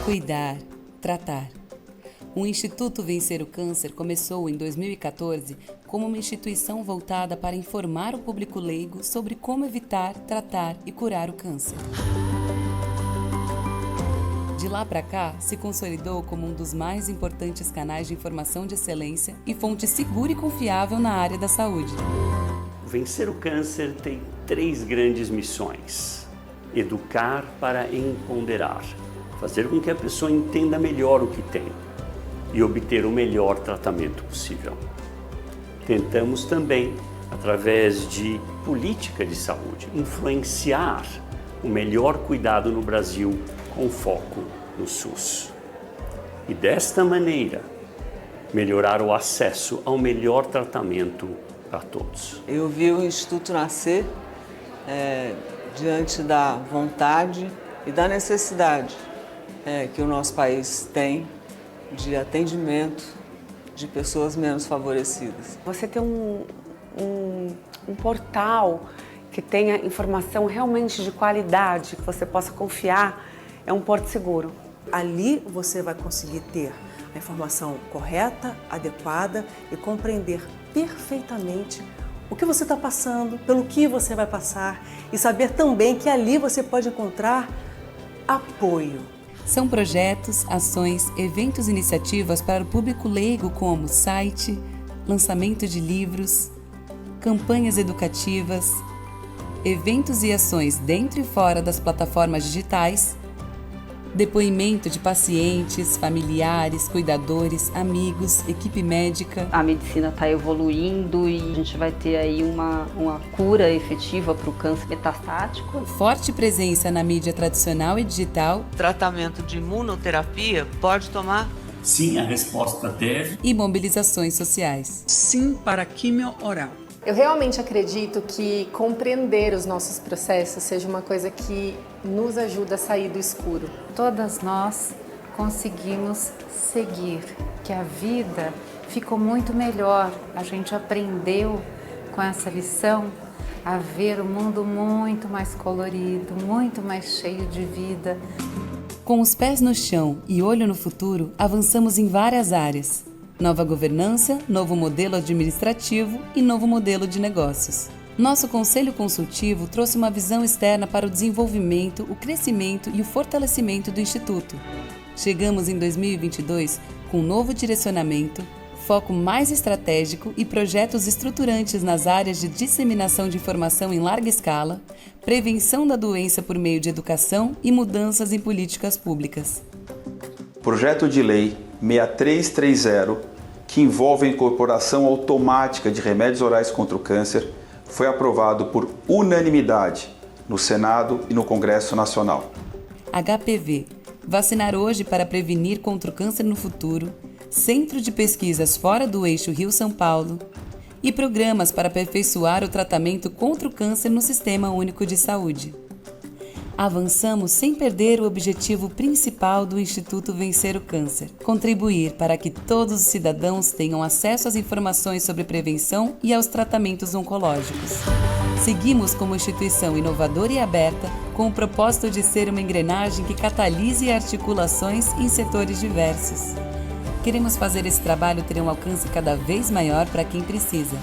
Cuidar, tratar. O Instituto Vencer o Câncer começou em 2014 como uma instituição voltada para informar o público leigo sobre como evitar, tratar e curar o câncer. De lá para cá, se consolidou como um dos mais importantes canais de informação de excelência e fonte segura e confiável na área da saúde. Vencer o Câncer tem 3 grandes missões: educar para empoderar, fazer com que a pessoa entenda melhor o que tem e obter o melhor tratamento possível. Tentamos também, através de política de saúde, influenciar o melhor cuidado no Brasil com foco no SUS. E desta maneira, melhorar o acesso ao melhor tratamento para todos. Eu vi o Instituto nascer diante da vontade e da necessidade que o nosso país tem de atendimento de pessoas menos favorecidas. Você ter um portal que tenha informação realmente de qualidade, que você possa confiar, é um porto seguro. Ali você vai conseguir ter a informação correta, adequada e compreender perfeitamente o que você está passando, pelo que você vai passar e saber também que ali você pode encontrar apoio. São projetos, ações, eventos e iniciativas para o público leigo como site, lançamento de livros, campanhas educativas, eventos e ações dentro e fora das plataformas digitais, depoimento de pacientes, familiares, cuidadores, amigos, equipe médica. A medicina está evoluindo e a gente vai ter aí uma cura efetiva para o câncer metastático. Forte presença na mídia tradicional e digital. Tratamento de imunoterapia pode tomar? Sim, a resposta deve. E mobilizações sociais. Sim para a quimio oral. Eu realmente acredito que compreender os nossos processos seja uma coisa que nos ajuda a sair do escuro. Todas nós conseguimos seguir, que a vida ficou muito melhor. A gente aprendeu com essa lição a ver o mundo muito mais colorido, muito mais cheio de vida. Com os pés no chão e olho no futuro, avançamos em várias áreas. Nova governança, novo modelo administrativo e novo modelo de negócios. Nosso Conselho Consultivo trouxe uma visão externa para o desenvolvimento, o crescimento e o fortalecimento do Instituto. Chegamos em 2022 com um novo direcionamento, foco mais estratégico e projetos estruturantes nas áreas de disseminação de informação em larga escala, prevenção da doença por meio de educação e mudanças em políticas públicas. Projeto de Lei 6330, que envolve a incorporação automática de remédios orais contra o câncer, foi aprovado por unanimidade no Senado e no Congresso Nacional. HPV, vacinar hoje para prevenir contra o câncer no futuro, Centro de Pesquisas fora do eixo Rio-São Paulo e programas para aperfeiçoar o tratamento contra o câncer no Sistema Único de Saúde. Avançamos sem perder o objetivo principal do Instituto Vencer o Câncer: contribuir para que todos os cidadãos tenham acesso às informações sobre prevenção e aos tratamentos oncológicos. Seguimos como instituição inovadora e aberta, com o propósito de ser uma engrenagem que catalise articulações em setores diversos. Queremos fazer esse trabalho ter um alcance cada vez maior para quem precisa,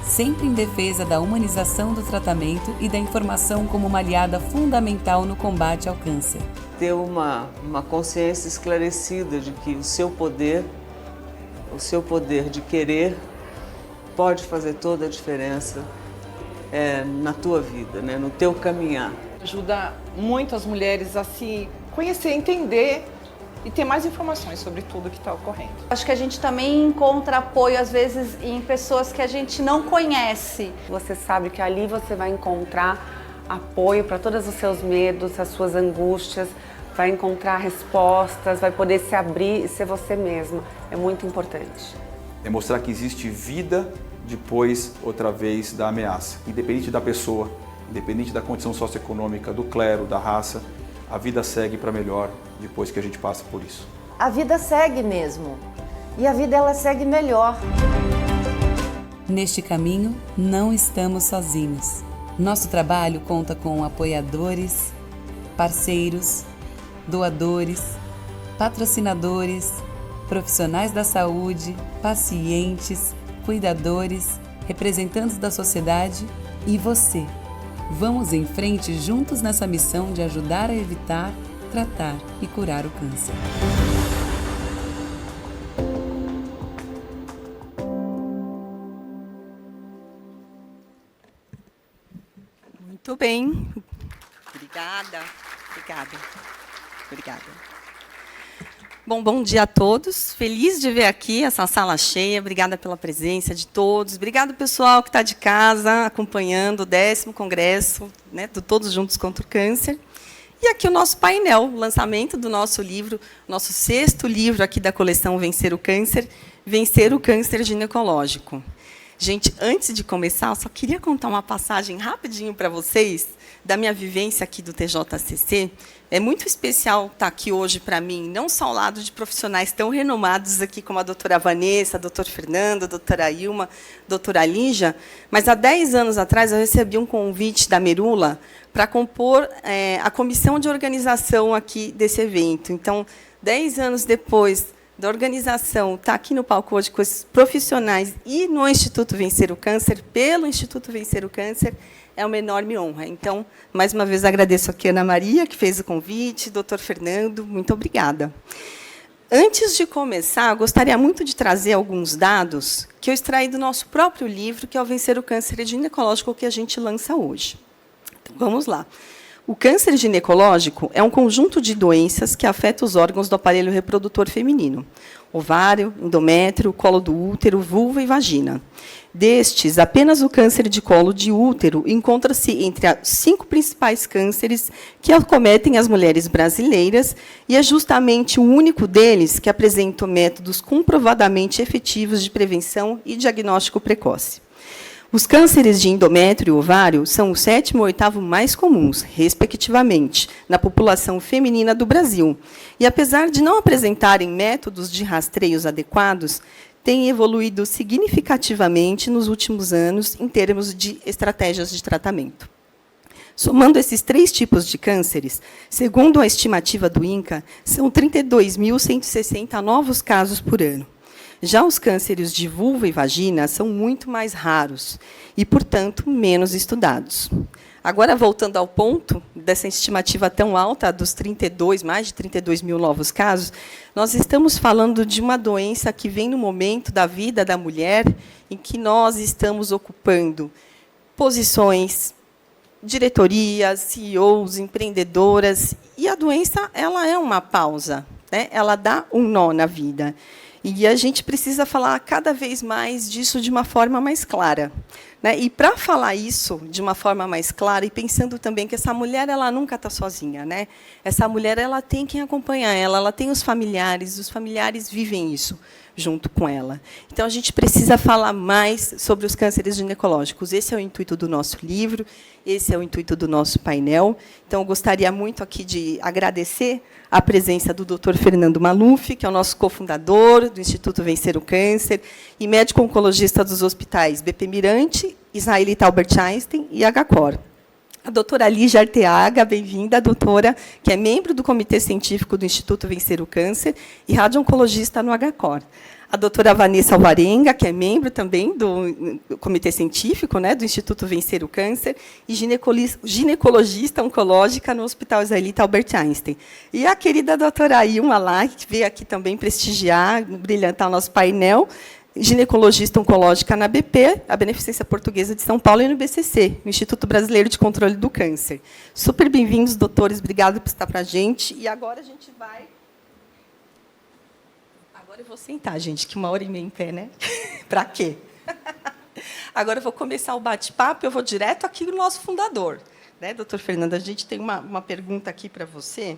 sempre em defesa da humanização do tratamento e da informação como uma aliada fundamental no combate ao câncer. Ter uma consciência esclarecida de que o seu poder de querer pode fazer toda a diferença na tua vida, né? No teu caminhar. Ajuda muito as mulheres a se conhecer, entender e ter mais informações sobre tudo que está ocorrendo. Acho que a gente também encontra apoio, às vezes, em pessoas que a gente não conhece. Você sabe que ali você vai encontrar apoio para todos os seus medos, as suas angústias, vai encontrar respostas, vai poder se abrir e ser você mesmo. É muito importante. É mostrar que existe vida depois, outra vez, da ameaça. Independente da pessoa, independente da condição socioeconômica, do clero, da raça, a vida segue para melhor depois que a gente passa por isso. A vida segue mesmo. E a vida ela segue melhor. Neste caminho, não estamos sozinhos. Nosso trabalho conta com apoiadores, parceiros, doadores, patrocinadores, profissionais da saúde, pacientes, cuidadores, representantes da sociedade e você. Vamos em frente juntos nessa missão de ajudar a evitar, tratar e curar o câncer. Muito bem. Obrigada. Bom dia a todos. Feliz de ver aqui essa sala cheia. Obrigada pela presença de todos. Obrigado, pessoal que está de casa acompanhando o 10º Congresso, né, do Todos Juntos contra o Câncer. E aqui o nosso painel, o lançamento do nosso livro, nosso 6º livro aqui da coleção Vencer o Câncer Ginecológico. Gente, antes de começar, eu só queria contar uma passagem rapidinho para vocês da minha vivência aqui do TJCC. É muito especial estar aqui hoje para mim, não só ao lado de profissionais tão renomados aqui como a doutora Vanessa, a doutor Fernando, a doutora Ilma, a doutora Lígia, mas há 10 anos atrás eu recebi um convite da Merula para compor a comissão de organização aqui desse evento. Então, 10 anos depois da organização, estar aqui no palco hoje com esses profissionais e no Instituto Vencer o Câncer, pelo Instituto Vencer o Câncer, é uma enorme honra. Então, mais uma vez, agradeço aqui a Ana Maria, que fez o convite, doutor Fernando, muito obrigada. Antes de começar, eu gostaria muito de trazer alguns dados que eu extraí do nosso próprio livro, que é o Vencer o Câncer Ginecológico, que a gente lança hoje. Então, vamos lá. O câncer ginecológico é um conjunto de doenças que afetam os órgãos do aparelho reprodutor feminino: ovário, endométrio, colo do útero, vulva e vagina. Destes, apenas o câncer de colo de útero encontra-se entre os 5 principais cânceres que acometem as mulheres brasileiras e é justamente o único deles que apresenta métodos comprovadamente efetivos de prevenção e diagnóstico precoce. Os cânceres de endométrio e ovário são o 7º e o 8º mais comuns, respectivamente, na população feminina do Brasil. E, apesar de não apresentarem métodos de rastreios adequados, têm evoluído significativamente nos últimos anos em termos de estratégias de tratamento. Somando esses 3 tipos de cânceres, segundo a estimativa do INCA, são 32.160 novos casos por ano. Já os cânceres de vulva e vagina são muito mais raros e, portanto, menos estudados. Agora, voltando ao ponto dessa estimativa tão alta dos mais de 32 mil novos casos, nós estamos falando de uma doença que vem no momento da vida da mulher em que nós estamos ocupando posições, diretorias, CEOs, empreendedoras, e a doença ela é uma pausa, né? Ela dá um nó na vida. E a gente precisa falar cada vez mais disso de uma forma mais clara, né? E, para falar isso de uma forma mais clara, e pensando também que essa mulher ela nunca está sozinha, né? Essa mulher ela tem quem acompanhar ela tem os familiares vivem isso junto com ela. Então, a gente precisa falar mais sobre os cânceres ginecológicos. Esse é o intuito do nosso livro, esse é o intuito do nosso painel. Então, eu gostaria muito aqui de agradecer a presença do Dr. Fernando Maluf, que é o nosso cofundador do Instituto Vencer o Câncer e médico oncologista dos hospitais BP Mirante, Israelita Albert Einstein e HCOR. A doutora Lígia Arteaga, bem-vinda, doutora, que é membro do Comitê Científico do Instituto Vencer o Câncer e radio-oncologista no HCOR. A doutora Vanessa Alvarenga, que é membro também do Comitê Científico, né, do Instituto Vencer o Câncer e ginecologista oncológica no Hospital Israelita Albert Einstein. E a querida doutora Ilma lá, que veio aqui também prestigiar, brilhantar o nosso painel, ginecologista oncológica na BP, a Beneficência Portuguesa de São Paulo, e no BCC, no Instituto Brasileiro de Controle do Câncer. Super bem-vindos, doutores, obrigado por estar para a gente. E agora a gente vai... Agora eu vou sentar, gente, que 1h30 em pé, né? Para quê? Agora eu vou começar o bate-papo, eu vou direto aqui no nosso fundador. Né, doutor Fernando, a gente tem uma pergunta aqui para você.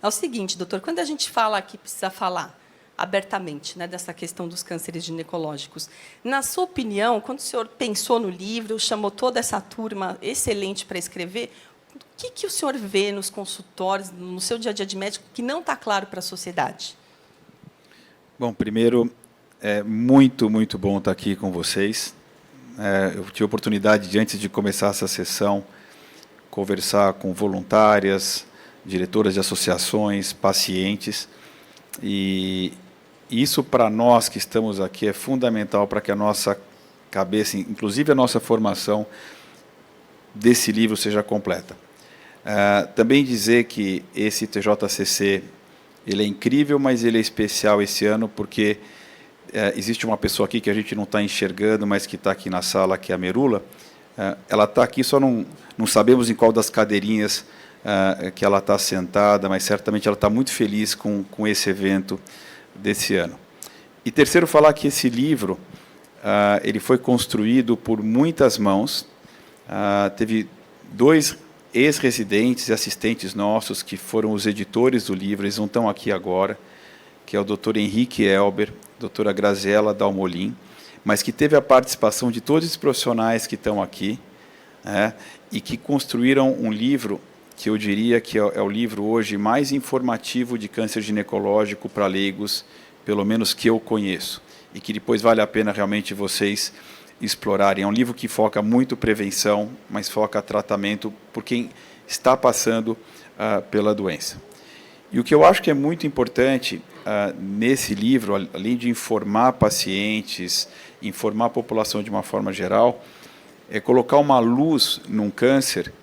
É o seguinte, doutor, quando a gente fala aqui, precisa falar abertamente, né, dessa questão dos cânceres ginecológicos. Na sua opinião, quando o senhor pensou no livro, chamou toda essa turma excelente para escrever, o que o senhor vê nos consultórios, no seu dia a dia de médico, que não está claro para a sociedade? Bom, primeiro, é muito bom estar aqui com vocês. Eu tive a oportunidade, de, antes de começar essa sessão, conversar com voluntárias, diretoras de associações, pacientes. E isso, para nós que estamos aqui, é fundamental para que a nossa cabeça, inclusive a nossa formação desse livro, seja completa. Também dizer que esse TJCC ele é incrível, mas ele é especial esse ano porque existe uma pessoa aqui que a gente não está enxergando, mas que está aqui na sala, que é a Merula. Ela está aqui, só não sabemos em qual das cadeirinhas que ela está sentada, mas certamente ela está muito feliz com esse evento desse ano. E terceiro, falar que esse livro ele foi construído por muitas mãos. Teve 2 ex-residentes e assistentes nossos que foram os editores do livro, eles não estão aqui agora, que é o Dr. Henrique Elber, doutora Graziela Dalmolin, mas que teve a participação de todos os profissionais que estão aqui, e que construíram um livro que eu diria que é o livro hoje mais informativo de câncer ginecológico para leigos, pelo menos que eu conheço, e que depois vale a pena realmente vocês explorarem. É um livro que foca muito prevenção, mas foca tratamento por quem está passando pela doença. E o que eu acho que é muito importante nesse livro, além de informar pacientes, informar a população de uma forma geral, é colocar uma luz num câncer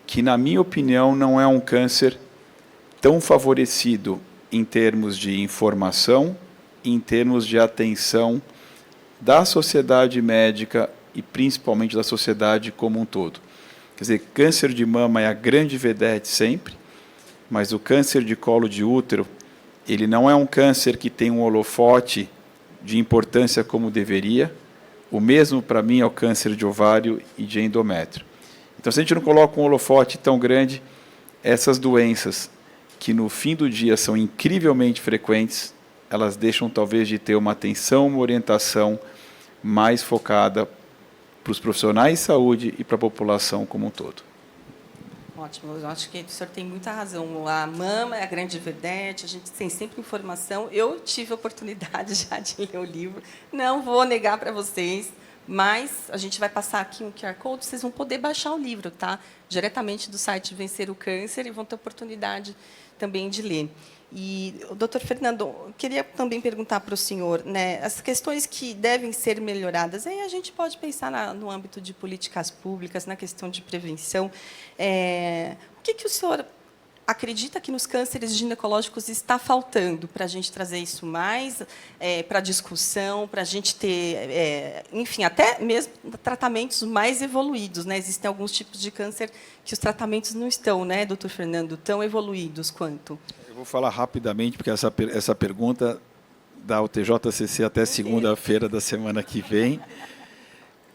que, na minha opinião, não é um câncer tão favorecido em termos de informação, em termos de atenção da sociedade médica e principalmente da sociedade como um todo. Quer dizer, câncer de mama é a grande vedete sempre, mas o câncer de colo de útero, ele não é um câncer que tem um holofote de importância como deveria. O mesmo, para mim, é o câncer de ovário e de endométrio. Então, se a gente não coloca um holofote tão grande, essas doenças, que no fim do dia são incrivelmente frequentes, elas deixam talvez de ter uma atenção, uma orientação mais focada para os profissionais de saúde e para a população como um todo. Ótimo, eu acho que o senhor tem muita razão. A mama é a grande vedete, a gente tem sempre informação. Eu tive a oportunidade já de ler o livro, não vou negar para vocês, mas a gente vai passar aqui um QR Code, vocês vão poder baixar o livro, tá? Diretamente do site Vencer o Câncer, e vão ter oportunidade também de ler. E, doutor Fernando, eu queria também perguntar para o senhor, né, as questões que devem ser melhoradas, aí a gente pode pensar no âmbito de políticas públicas, na questão de prevenção. O que o senhor acredita que nos cânceres ginecológicos está faltando para a gente trazer isso mais para a discussão, para a gente ter, enfim, até mesmo tratamentos mais evoluídos, né? Existem alguns tipos de câncer que os tratamentos não estão, né, doutor Fernando, tão evoluídos quanto? Eu vou falar rapidamente, porque essa pergunta dá o TJCC até segunda-feira da semana que vem,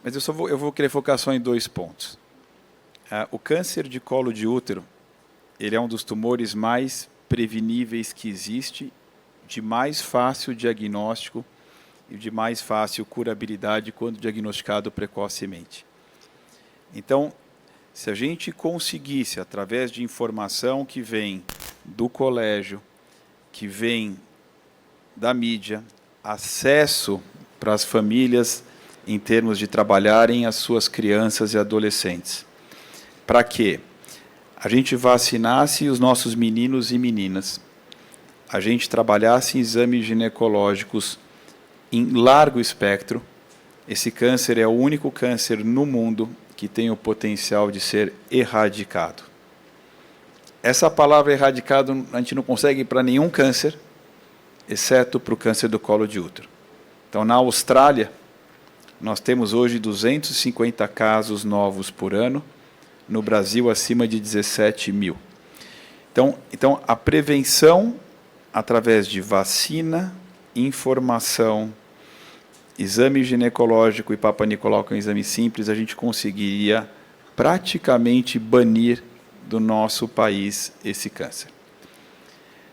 mas eu vou querer focar só em 2 pontos. O câncer de colo de útero, ele é um dos tumores mais preveníveis que existe, de mais fácil diagnóstico e de mais fácil curabilidade quando diagnosticado precocemente. Então, se a gente conseguisse, através de informação que vem do colégio, que vem da mídia, acesso para as famílias em termos de trabalharem as suas crianças e adolescentes, para quê? A gente vacinasse os nossos meninos e meninas, a gente trabalhasse em exames ginecológicos em largo espectro. Esse câncer é o único câncer no mundo que tem o potencial de ser erradicado. Essa palavra erradicado a gente não consegue para nenhum câncer, exceto para o câncer do colo de útero. Então, na Austrália, nós temos hoje 250 casos novos por ano, no Brasil, acima de 17 mil. Então, a prevenção, através de vacina, informação, exame ginecológico e Papa Nicolau, que é um exame simples, a gente conseguiria praticamente banir do nosso país esse câncer.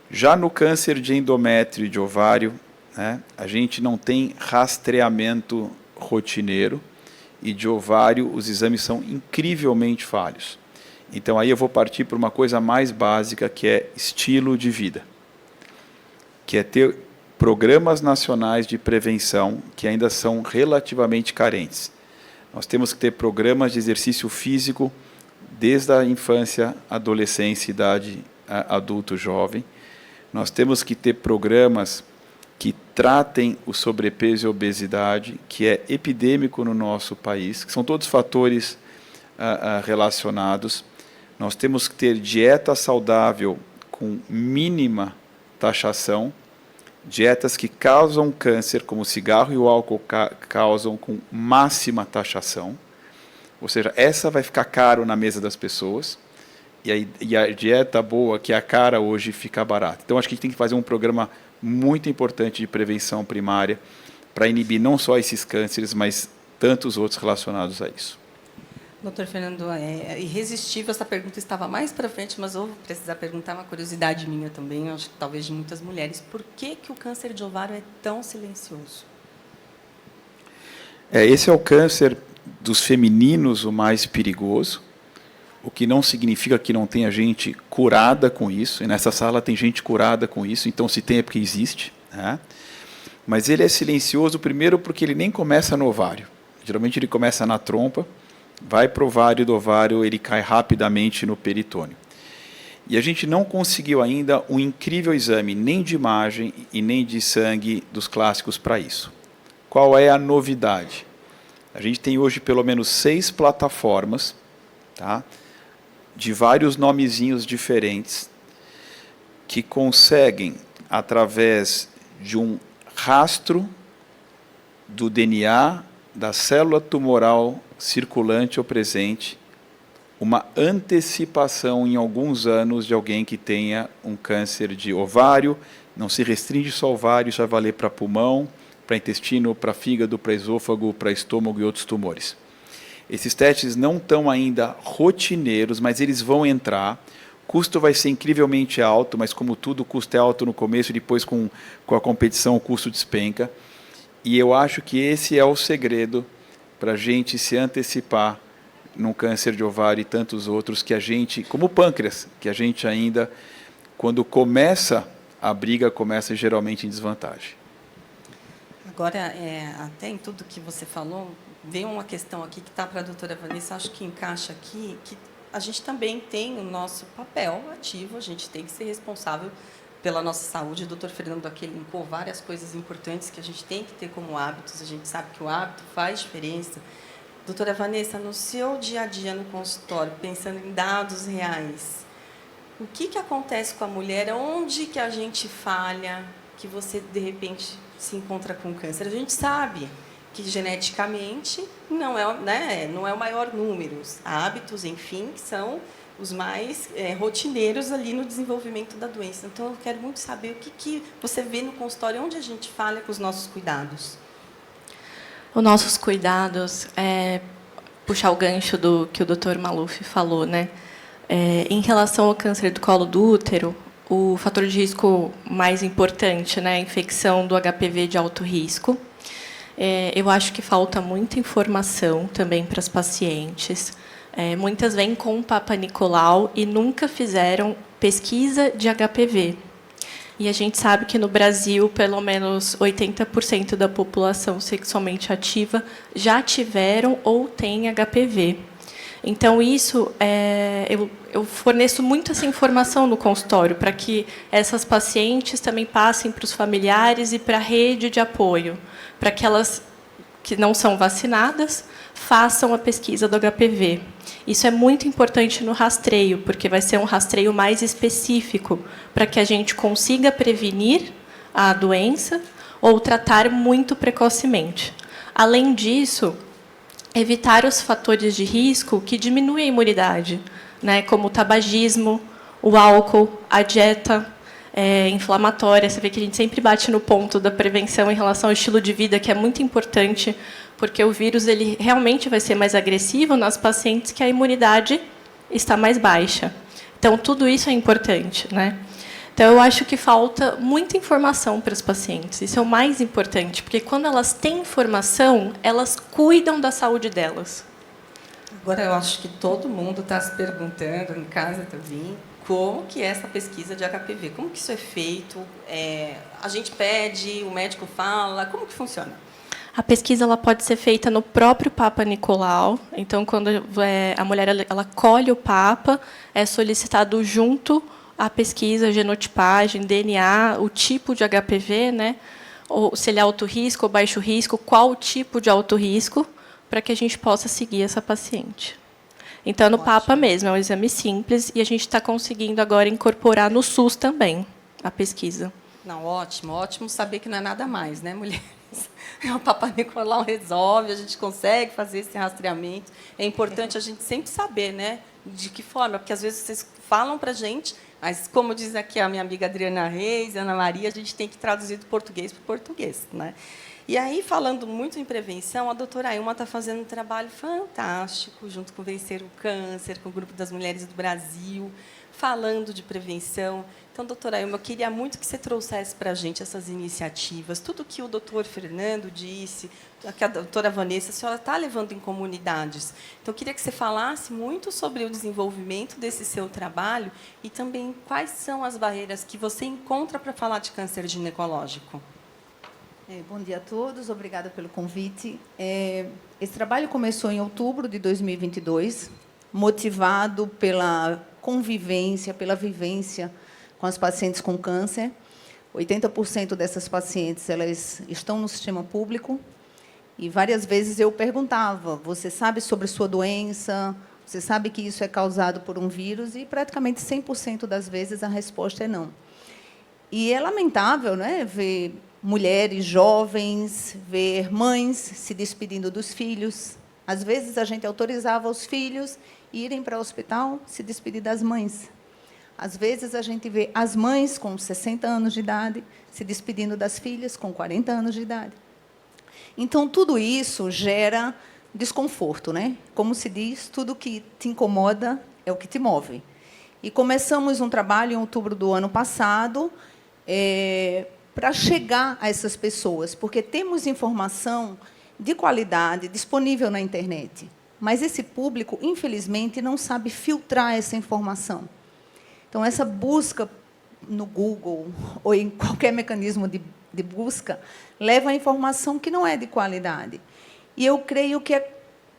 Já no câncer de endométrio e de ovário, né, a gente não tem rastreamento rotineiro, e de ovário os exames são incrivelmente falhos. Então aí eu vou partir para uma coisa mais básica, que é estilo de vida, que é ter programas nacionais de prevenção que ainda são relativamente carentes. Nós temos que ter programas de exercício físico desde a infância, adolescência e idade adulto jovem. Nós temos que ter programas que tratem o sobrepeso e a obesidade, que é epidêmico no nosso país, que são todos fatores relacionados. Nós temos que ter dieta saudável com mínima taxação, dietas que causam câncer, como o cigarro e o álcool causam, com máxima taxação. Ou seja, essa vai ficar caro na mesa das pessoas, e a dieta boa, que é a cara hoje, fica barata. Então, acho que a gente tem que fazer um programa muito importante de prevenção primária para inibir não só esses cânceres, mas tantos outros relacionados a isso. Doutor Fernando, é irresistível, essa pergunta estava mais para frente, mas eu vou precisar perguntar, uma curiosidade minha também, acho que talvez de muitas mulheres. Por que o câncer de ovário é tão silencioso? Esse é o câncer dos femininos o mais perigoso, o que não significa que não tenha gente curada com isso, e nessa sala tem gente curada com isso, então se tem é porque existe, né? Mas ele é silencioso, primeiro, porque ele nem começa no ovário. Geralmente ele começa na trompa, vai para o ovário, do ovário ele cai rapidamente no peritônio. E a gente não conseguiu ainda um incrível exame, nem de imagem e nem de sangue dos clássicos para isso. Qual é a novidade? A gente tem hoje pelo menos 6 plataformas, tá, de vários nomezinhos diferentes, que conseguem, através de um rastro do DNA da célula tumoral circulante ou presente, uma antecipação em alguns anos de alguém que tenha um câncer de ovário. Não se restringe só ao ovário, isso vai valer para pulmão, para intestino, para fígado, para esôfago, para estômago e outros tumores. Esses testes não estão ainda rotineiros, mas eles vão entrar. O custo vai ser incrivelmente alto, mas como tudo, o custo é alto no começo, e depois com a competição o custo despenca. E eu acho que esse é o segredo para a gente se antecipar num câncer de ovário e tantos outros que a gente, como o pâncreas, que a gente ainda, quando começa a briga, começa geralmente em desvantagem. Agora, até em tudo que você falou, veio uma questão aqui que está para a doutora Vanessa, acho que encaixa aqui, que a gente também tem o nosso papel ativo, a gente tem que ser responsável pela nossa saúde. O doutor Fernando aqui limpou várias coisas importantes que a gente tem que ter como hábitos, a gente sabe que o hábito faz diferença. Doutora Vanessa, no seu dia a dia no consultório, pensando em dados reais, o que acontece com a mulher? Onde que a gente falha, que você, de repente, se encontra com câncer? A gente sabe que geneticamente não é o maior número. Hábitos, enfim, que são os mais rotineiros ali no desenvolvimento da doença. Então, eu quero muito saber o que você vê no consultório, onde a gente falha com os nossos cuidados. Os nossos cuidados, puxar o gancho do que o Dr. Maluf falou, né? Em relação ao câncer do colo do útero, o fator de risco mais importante, né, a infecção do HPV de alto risco. Eu acho que falta muita informação também para as pacientes. Muitas vêm com Papa Nicolau e nunca fizeram pesquisa de HPV. E a gente sabe que no Brasil, pelo menos 80% da população sexualmente ativa já tiveram ou têm HPV. Então, isso, eu forneço muito essa informação no consultório, para que essas pacientes também passem para os familiares e para a rede de apoio, para que elas que não são vacinadas façam a pesquisa do HPV. Isso é muito importante no rastreio, porque vai ser um rastreio mais específico, para que a gente consiga prevenir a doença ou tratar muito precocemente. Além disso, evitar os fatores de risco que diminuem a imunidade, né, como o tabagismo, o álcool, a dieta inflamatória. Você vê que a gente sempre bate no ponto da prevenção em relação ao estilo de vida, que é muito importante, porque o vírus ele realmente vai ser mais agressivo nas pacientes que a imunidade está mais baixa. Então, tudo isso é importante, né? Então, eu acho que falta muita informação para as pacientes. Isso é o mais importante, porque quando elas têm informação, elas cuidam da saúde delas. Agora, eu acho que todo mundo está se perguntando, em casa também, como que é essa pesquisa de HPV? Como que isso é feito? A gente pede, o médico fala, como que funciona? A pesquisa ela pode ser feita no próprio Papa Nicolau. Então, quando a mulher ela colhe o Papa, é solicitado junto a pesquisa, genotipagem, DNA, o tipo de HPV, né? Ou se ele é alto risco ou baixo risco, qual o tipo de alto risco, para que a gente possa seguir essa paciente. Então, no PAPA mesmo, é um exame simples, e a gente está conseguindo agora incorporar no SUS também a pesquisa. Não, ótimo, ótimo saber que não é nada mais, né, mulheres? O Papa Nicolau resolve, a gente consegue fazer esse rastreamento. É importante a gente sempre saber, né, de que forma, porque às vezes vocês falam para a gente, mas, como diz aqui a minha amiga Adriana Reis, Ana Maria, a gente tem que traduzir do português para o português, né? E aí, falando muito em prevenção, a doutora Ilma está fazendo um trabalho fantástico, junto com Vencer o Câncer, com o Grupo das Mulheres do Brasil, falando de prevenção. Então, doutora Ilma, eu queria muito que você trouxesse para a gente essas iniciativas, tudo que o doutor Fernando disse, que a doutora Vanessa, a senhora está levando em comunidades. Então, eu queria que você falasse muito sobre o desenvolvimento desse seu trabalho e também quais são as barreiras que você encontra para falar de câncer ginecológico. Bom dia a todos, obrigada pelo convite. Esse trabalho começou em outubro de 2022, motivado pela convivência, pela vivência com as pacientes com câncer. 80% dessas pacientes elas estão no sistema público e várias vezes eu perguntava: você sabe sobre sua doença? Você sabe que isso é causado por um vírus? E praticamente 100% das vezes a resposta é não. E é lamentável, né, ver mulheres jovens, ver mães se despedindo dos filhos. Às vezes, a gente autorizava os filhos irem para o hospital se despedir das mães. Às vezes, a gente vê as mães com 60 anos de idade se despedindo das filhas com 40 anos de idade. Então, tudo isso gera desconforto, né? Como se diz, tudo que te incomoda é o que te move. E começamos um trabalho em outubro do ano passado, para chegar a essas pessoas, porque temos informação de qualidade disponível na internet, mas esse público, infelizmente, não sabe filtrar essa informação. Então, essa busca no Google ou em qualquer mecanismo de busca leva a informação que não é de qualidade. E eu creio que,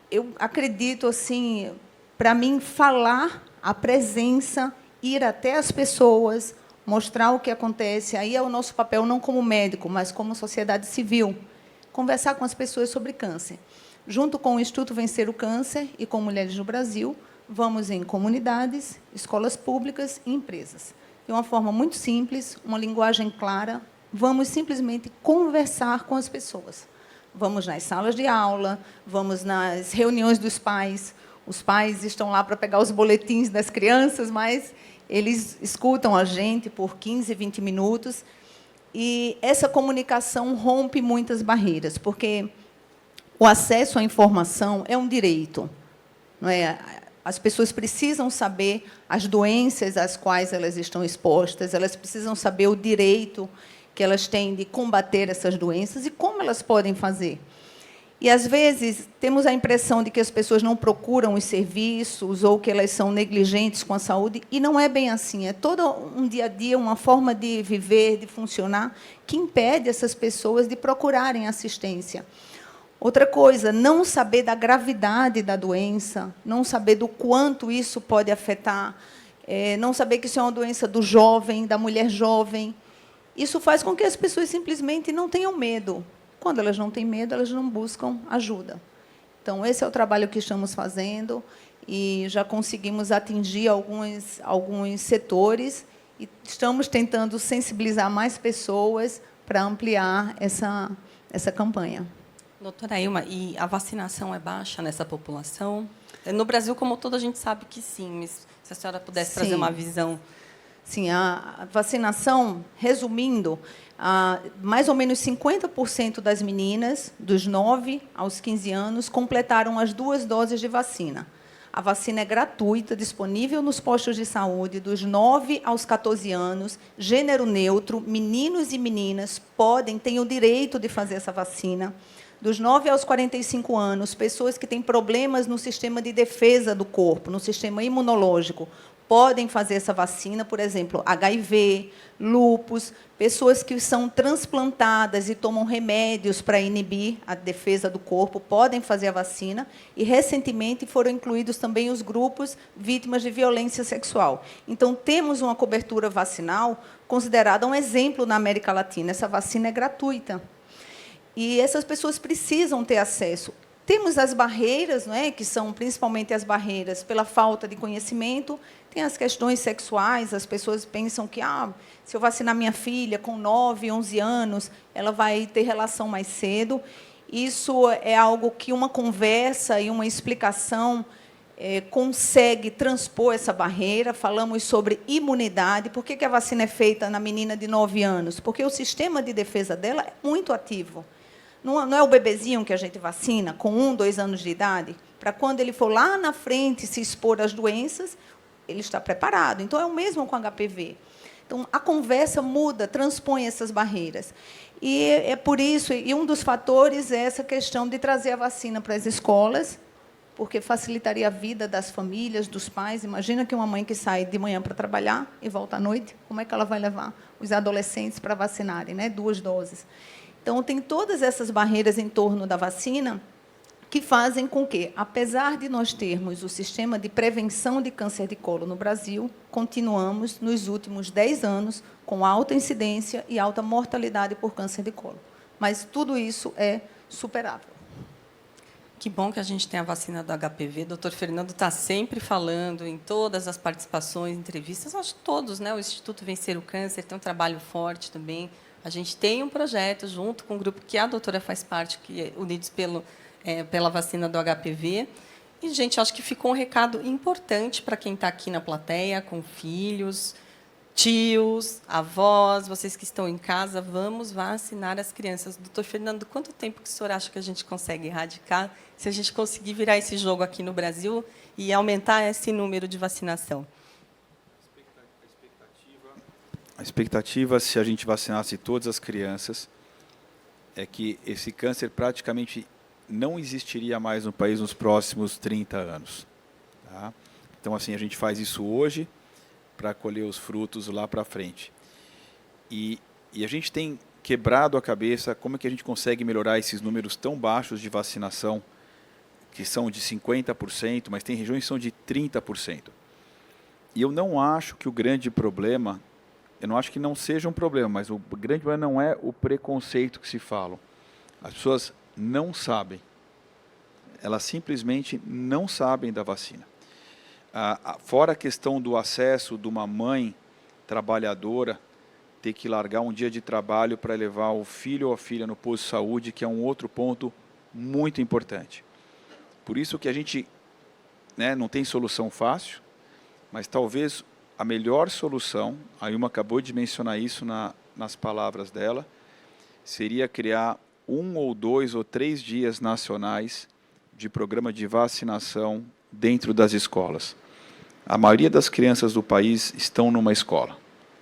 eu acredito, assim, para mim, falar a presença, ir até as pessoas, mostrar o que acontece, aí é o nosso papel não como médico, mas como sociedade civil, conversar com as pessoas sobre câncer. Junto com o Instituto Vencer o Câncer e com Mulheres do Brasil, vamos em comunidades, escolas públicas e empresas. De uma forma muito simples, uma linguagem clara, vamos simplesmente conversar com as pessoas. Vamos nas salas de aula, vamos nas reuniões dos pais. Os pais estão lá para pegar os boletins das crianças, mas eles escutam a gente por 15, 20 minutos, e essa comunicação rompe muitas barreiras, porque o acesso à informação é um direito, não é? As pessoas precisam saber as doenças às quais elas estão expostas, elas precisam saber o direito que elas têm de combater essas doenças e como elas podem fazer. E, às vezes, temos a impressão de que as pessoas não procuram os serviços ou que elas são negligentes com a saúde, e não é bem assim. É todo um dia a dia, uma forma de viver, de funcionar, que impede essas pessoas de procurarem assistência. Outra coisa, não saber da gravidade da doença, não saber do quanto isso pode afetar, não saber que isso é uma doença do jovem, da mulher jovem. Isso faz com que as pessoas simplesmente não tenham medo. Quando elas não têm medo, elas não buscam ajuda. Então, esse é o trabalho que estamos fazendo e já conseguimos atingir alguns setores e estamos tentando sensibilizar mais pessoas para ampliar essa campanha. Doutora Ilma, e a vacinação é baixa nessa população? No Brasil, como todo, a gente sabe que sim, mas se a senhora pudesse trazer uma visão. Sim, a vacinação, resumindo, mais ou menos 50% das meninas, dos 9 aos 15 anos, completaram as 2 doses de vacina. A vacina é gratuita, disponível nos postos de saúde, dos 9 aos 14 anos, gênero neutro, meninos e meninas têm o direito de fazer essa vacina. Dos 9 aos 45 anos, pessoas que têm problemas no sistema de defesa do corpo, no sistema imunológico, podem fazer essa vacina, por exemplo, HIV, lúpus, pessoas que são transplantadas e tomam remédios para inibir a defesa do corpo, podem fazer a vacina, e, recentemente, foram incluídos também os grupos vítimas de violência sexual. Então, temos uma cobertura vacinal considerada um exemplo na América Latina. Essa vacina é gratuita. E essas pessoas precisam ter acesso. Temos as barreiras, não é? Que são principalmente as barreiras pela falta de conhecimento. Tem as questões sexuais, as pessoas pensam que se eu vacinar minha filha com 9, 11 anos, ela vai ter relação mais cedo. Isso é algo que uma conversa e uma explicação consegue transpor essa barreira. Falamos sobre imunidade. Por que a vacina é feita na menina de 9 anos? Porque o sistema de defesa dela é muito ativo. Não é o bebezinho que a gente vacina com 1, 2 anos de idade, para quando ele for lá na frente se expor às doenças, ele está preparado. Então, é o mesmo com HPV. Então, a conversa muda, transpõe essas barreiras. E é por isso, e um dos fatores é essa questão de trazer a vacina para as escolas, porque facilitaria a vida das famílias, dos pais. Imagina que uma mãe que sai de manhã para trabalhar e volta à noite, como é que ela vai levar os adolescentes para vacinarem, né? 2 doses. Então, tem todas essas barreiras em torno da vacina que fazem com que, apesar de nós termos o sistema de prevenção de câncer de colo no Brasil, continuamos, nos últimos 10 anos, com alta incidência e alta mortalidade por câncer de colo. Mas tudo isso é superável. Que bom que a gente tem a vacina do HPV. O doutor Fernando está sempre falando em todas as participações, entrevistas, acho que todos, né? O Instituto Vencer o Câncer tem um trabalho forte também. A gente tem um projeto junto com o grupo que a doutora faz parte, que é Unidos pela Vacina do HPV. E, gente, acho que ficou um recado importante para quem está aqui na plateia, com filhos, tios, avós, vocês que estão em casa, vamos vacinar as crianças. Doutor Fernando, quanto tempo que o senhor acha que a gente consegue erradicar, se a gente conseguir virar esse jogo aqui no Brasil e aumentar esse número de vacinação? A expectativa, se a gente vacinasse todas as crianças, é que esse câncer praticamente não existiria mais no país nos próximos 30 anos. Tá? Então, assim, a gente faz isso hoje para colher os frutos lá para frente. E a gente tem quebrado a cabeça como é que a gente consegue melhorar esses números tão baixos de vacinação, que são de 50%, mas tem regiões que são de 30%. E eu não acho que o grande problema... Eu não acho que não seja um problema, mas o grande problema não é o preconceito que se fala. As pessoas não sabem. Elas simplesmente não sabem da vacina. Fora a questão do acesso de uma mãe trabalhadora ter que largar um dia de trabalho para levar o filho ou a filha no posto de saúde, que é um outro ponto muito importante. Por isso que a gente, né, não tem solução fácil, mas talvez... A melhor solução, a Ilma acabou de mencionar isso nas palavras dela, seria criar 1 ou 2 ou 3 dias nacionais de programa de vacinação dentro das escolas. A maioria das crianças do país estão numa escola,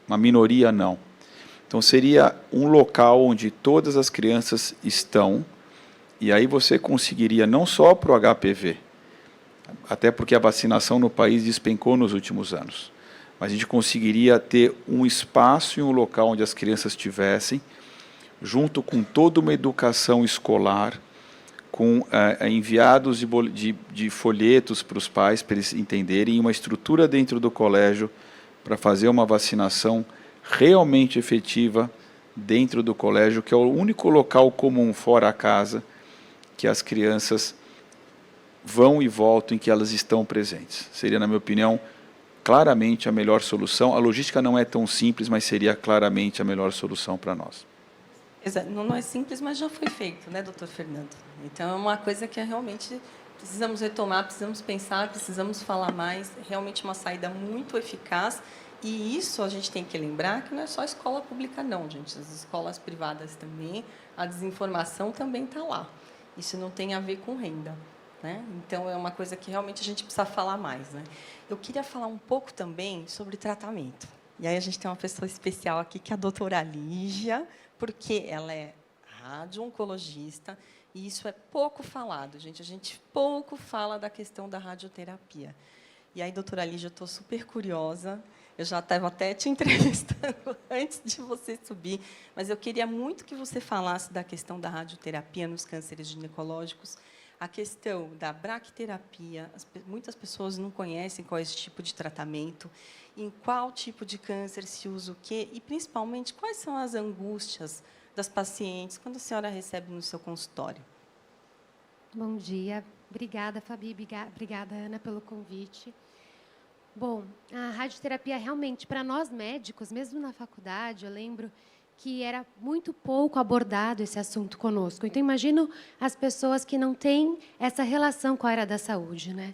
uma minoria não. Então, seria um local onde todas as crianças estão, e aí você conseguiria não só para o HPV, até porque a vacinação no país despencou nos últimos anos, mas a gente conseguiria ter um espaço e um local onde as crianças estivessem, junto com toda uma educação escolar, com enviados de folhetos para os pais, para eles entenderem, uma estrutura dentro do colégio para fazer uma vacinação realmente efetiva dentro do colégio, que é o único local comum fora a casa que as crianças vão e voltam, em que elas estão presentes. Seria, na minha opinião, claramente a melhor solução. A logística não é tão simples, mas seria claramente a melhor solução para nós. Exato. Não é simples, mas já foi feito, né, doutor Fernando? Então, é uma coisa que realmente precisamos retomar, precisamos pensar, precisamos falar mais. É realmente uma saída muito eficaz. E isso a gente tem que lembrar que não é só a escola pública, não, gente. As escolas privadas também, a desinformação também está lá. Isso não tem a ver com renda. Né? Então, é uma coisa que realmente a gente precisa falar mais. Né? Eu queria falar um pouco também sobre tratamento. E aí a gente tem uma pessoa especial aqui, que é a doutora Lígia, porque ela é radio-oncologista, e isso é pouco falado, gente. A gente pouco fala da questão da radioterapia. E aí, doutora Lígia, eu estou super curiosa. Eu já estava até te entrevistando antes de você subir, mas eu queria muito que você falasse da questão da radioterapia nos cânceres ginecológicos, a questão da braquiterapia. Muitas pessoas não conhecem qual é esse tipo de tratamento, em qual tipo de câncer se usa o quê, e, principalmente, quais são as angústias das pacientes quando a senhora recebe no seu consultório. Bom dia. Obrigada, Fabi. Obrigada, Ana, pelo convite. Bom, a radioterapia realmente, para nós médicos, mesmo na faculdade, eu lembro que era muito pouco abordado esse assunto conosco. Então, imagino as pessoas que não têm essa relação com a área da saúde, né?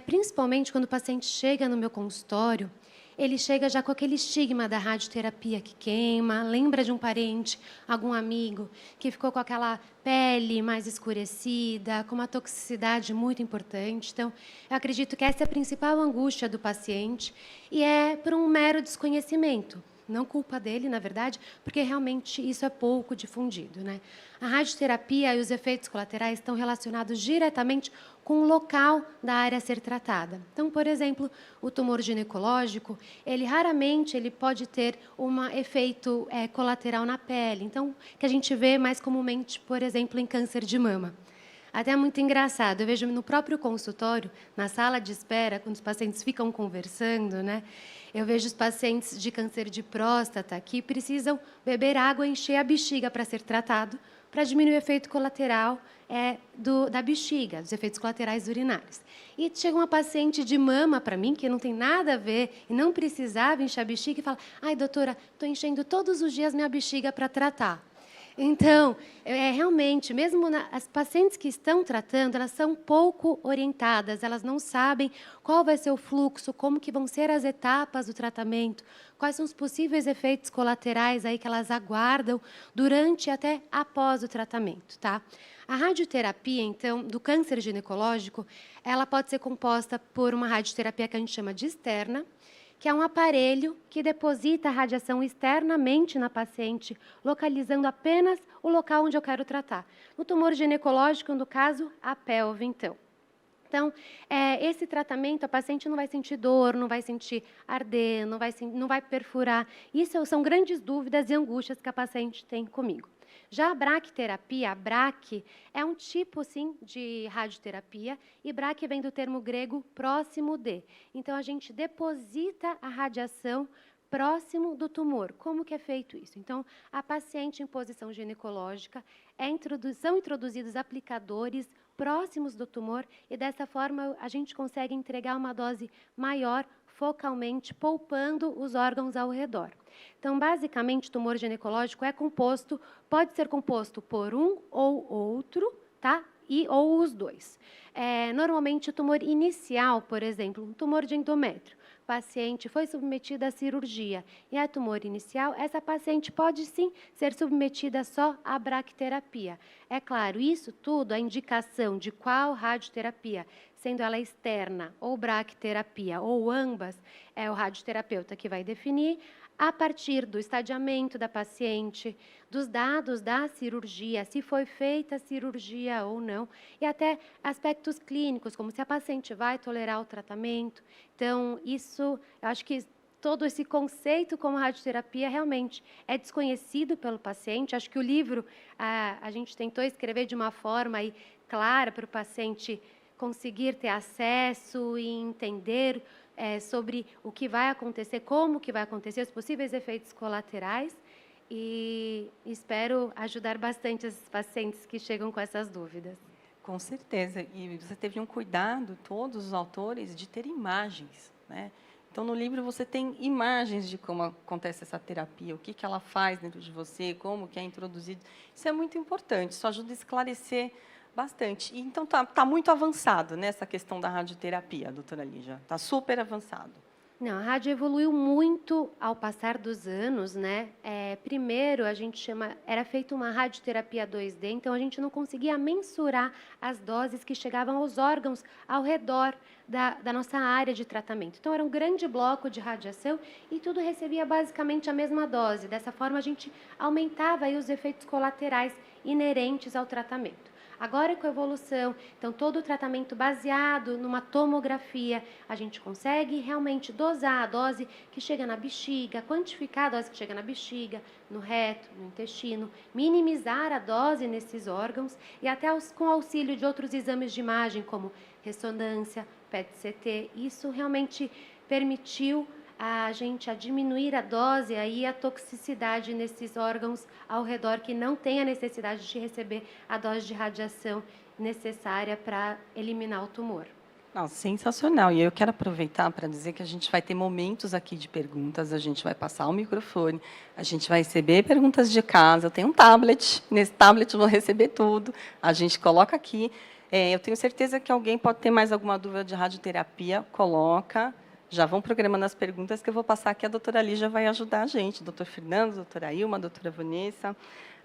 Principalmente quando o paciente chega no meu consultório, ele chega já com aquele estigma da radioterapia que queima, lembra de um parente, algum amigo, que ficou com aquela pele mais escurecida, com uma toxicidade muito importante. Então, eu acredito que essa é a principal angústia do paciente e é por um mero desconhecimento. Não culpa dele, na verdade, porque realmente isso é pouco difundido, né? A radioterapia e os efeitos colaterais estão relacionados diretamente com o local da área a ser tratada. Então, por exemplo, o tumor ginecológico, ele raramente pode ter um efeito colateral na pele. Então, que a gente vê mais comumente, por exemplo, em câncer de mama. Até é muito engraçado, eu vejo no próprio consultório, na sala de espera, quando os pacientes ficam conversando, né? Eu vejo os pacientes de câncer de próstata que precisam beber água e encher a bexiga para ser tratado, para diminuir o efeito colateral da bexiga, dos efeitos colaterais urinários. E chega uma paciente de mama para mim, que não tem nada a ver e não precisava encher a bexiga, e fala: ai, doutora, estou enchendo todos os dias minha bexiga para tratar. Então, realmente, mesmo as pacientes que estão tratando, elas são pouco orientadas, elas não sabem qual vai ser o fluxo, como que vão ser as etapas do tratamento, quais são os possíveis efeitos colaterais aí que elas aguardam durante e até após o tratamento, tá? A radioterapia, então, do câncer ginecológico, ela pode ser composta por uma radioterapia que a gente chama de externa, que é um aparelho que deposita a radiação externamente na paciente, localizando apenas o local onde eu quero tratar. No tumor ginecológico, no caso, a pelve, então. Então, esse tratamento, a paciente não vai sentir dor, não vai sentir arder, não vai perfurar. Isso são grandes dúvidas e angústias que a paciente tem comigo. Já a braquiterapia, a braque, é um tipo, sim, de radioterapia, e braque vem do termo grego próximo de. Então, a gente deposita a radiação próximo do tumor. Como que é feito isso? Então, a paciente em posição ginecológica, são introduzidos aplicadores próximos do tumor e, dessa forma, a gente consegue entregar uma dose maior, focalmente, poupando os órgãos ao redor. Então, basicamente, o tumor ginecológico pode ser composto por um ou outro, tá? Ou os dois. Normalmente, o tumor inicial, por exemplo, um tumor de endométrio, paciente foi submetida à cirurgia e é tumor inicial, essa paciente pode sim ser submetida só à braquiterapia. É claro, isso tudo, a indicação de qual radioterapia, sendo ela externa ou braquiterapia ou ambas, é o radioterapeuta que vai definir, a partir do estadiamento da paciente, dos dados da cirurgia, se foi feita a cirurgia ou não, e até aspectos clínicos, como se a paciente vai tolerar o tratamento. Então, isso, eu acho que todo esse conceito como radioterapia realmente é desconhecido pelo paciente. Acho que o livro a gente tentou escrever de uma forma aí clara para o paciente conseguir ter acesso e entender sobre o que vai acontecer, como que vai acontecer, os possíveis efeitos colaterais, e espero ajudar bastante esses pacientes que chegam com essas dúvidas. Com certeza. E você teve um cuidado, todos os autores, de ter imagens, né? Então, no livro você tem imagens de como acontece essa terapia, o que ela faz dentro de você, como que é introduzido. Isso é muito importante, isso ajuda a esclarecer bastante. Então, tá muito avançado nessa questão da radioterapia, doutora Lígia. Está super avançado. Não, a rádio evoluiu muito ao passar dos anos, né? Primeiro, era feita uma radioterapia 2D, então a gente não conseguia mensurar as doses que chegavam aos órgãos ao redor da nossa área de tratamento. Então, era um grande bloco de radiação e tudo recebia basicamente a mesma dose. Dessa forma, a gente aumentava aí os efeitos colaterais inerentes ao tratamento. Agora, com a evolução, então, todo o tratamento baseado numa tomografia, a gente consegue realmente dosar a dose que chega na bexiga, quantificar a dose que chega na bexiga, no reto, no intestino, minimizar a dose nesses órgãos e até com auxílio de outros exames de imagem, como ressonância, PET-CT. Isso realmente permitiu a gente a diminuir a dose e a toxicidade nesses órgãos ao redor que não tem a necessidade de receber a dose de radiação necessária para eliminar o tumor. Não, sensacional. E eu quero aproveitar para dizer que a gente vai ter momentos aqui de perguntas, a gente vai passar o microfone, a gente vai receber perguntas de casa. Eu tenho um tablet, nesse tablet eu vou receber tudo, a gente coloca aqui. Eu tenho certeza que alguém pode ter mais alguma dúvida de radioterapia, coloca. Já vão programando as perguntas que eu vou passar aqui, a doutora Lígia vai ajudar a gente, doutor Fernando, doutora Ilma, doutora Vanessa.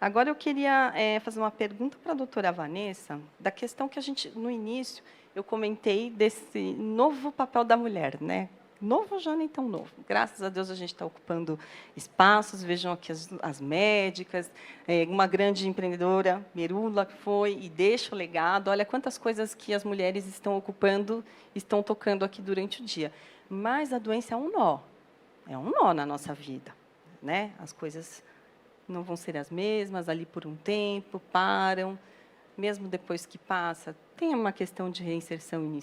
Agora, eu queria fazer uma pergunta para a doutora Vanessa, da questão que a gente, no início, eu comentei desse novo papel da mulher, né? Novo já nem tão novo. Graças a Deus, a gente está ocupando espaços, vejam aqui as médicas, uma grande empreendedora, Merula, que foi e deixa o legado. Olha quantas coisas que as mulheres estão ocupando, estão tocando aqui durante o dia. Mas a doença é um nó na nossa vida, né? As coisas não vão ser as mesmas ali por um tempo, param, mesmo depois que passa, tem uma questão de reinserção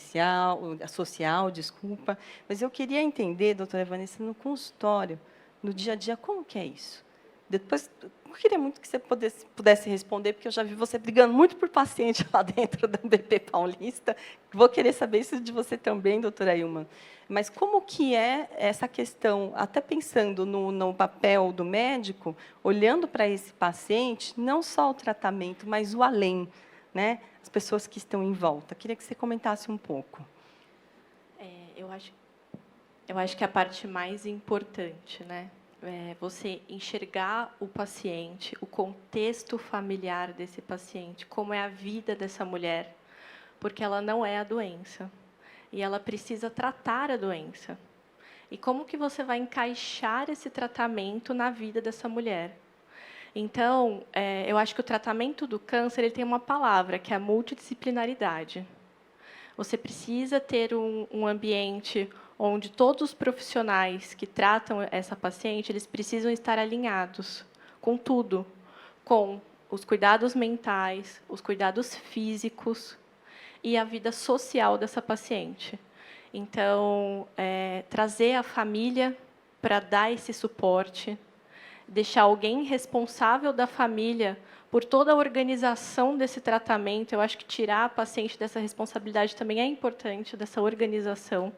social, desculpa, mas eu queria entender, doutora Vanessa, no consultório, no dia a dia, como que é isso? Depois, eu queria muito que você pudesse responder, porque eu já vi você brigando muito por paciente lá dentro da BP Paulista. Vou querer saber isso de você também, doutora Ilma. Mas como que é essa questão, até pensando no papel do médico, olhando para esse paciente, não só o tratamento, mas o além, né? As pessoas que estão em volta. Queria que você comentasse um pouco. Eu acho que a parte mais importante, né? Você enxergar o paciente, o contexto familiar desse paciente, como é a vida dessa mulher, porque ela não é a doença e ela precisa tratar a doença. E como que você vai encaixar esse tratamento na vida dessa mulher? Então, eu acho que o tratamento do câncer ele tem uma palavra, que é a multidisciplinaridade. Você precisa ter um ambiente onde todos os profissionais que tratam essa paciente, eles precisam estar alinhados com tudo, com os cuidados mentais, os cuidados físicos e a vida social dessa paciente. Então, trazer a família para dar esse suporte, deixar alguém responsável da família por toda a organização desse tratamento. Eu acho que tirar a paciente dessa responsabilidade também é importante, dessa organização.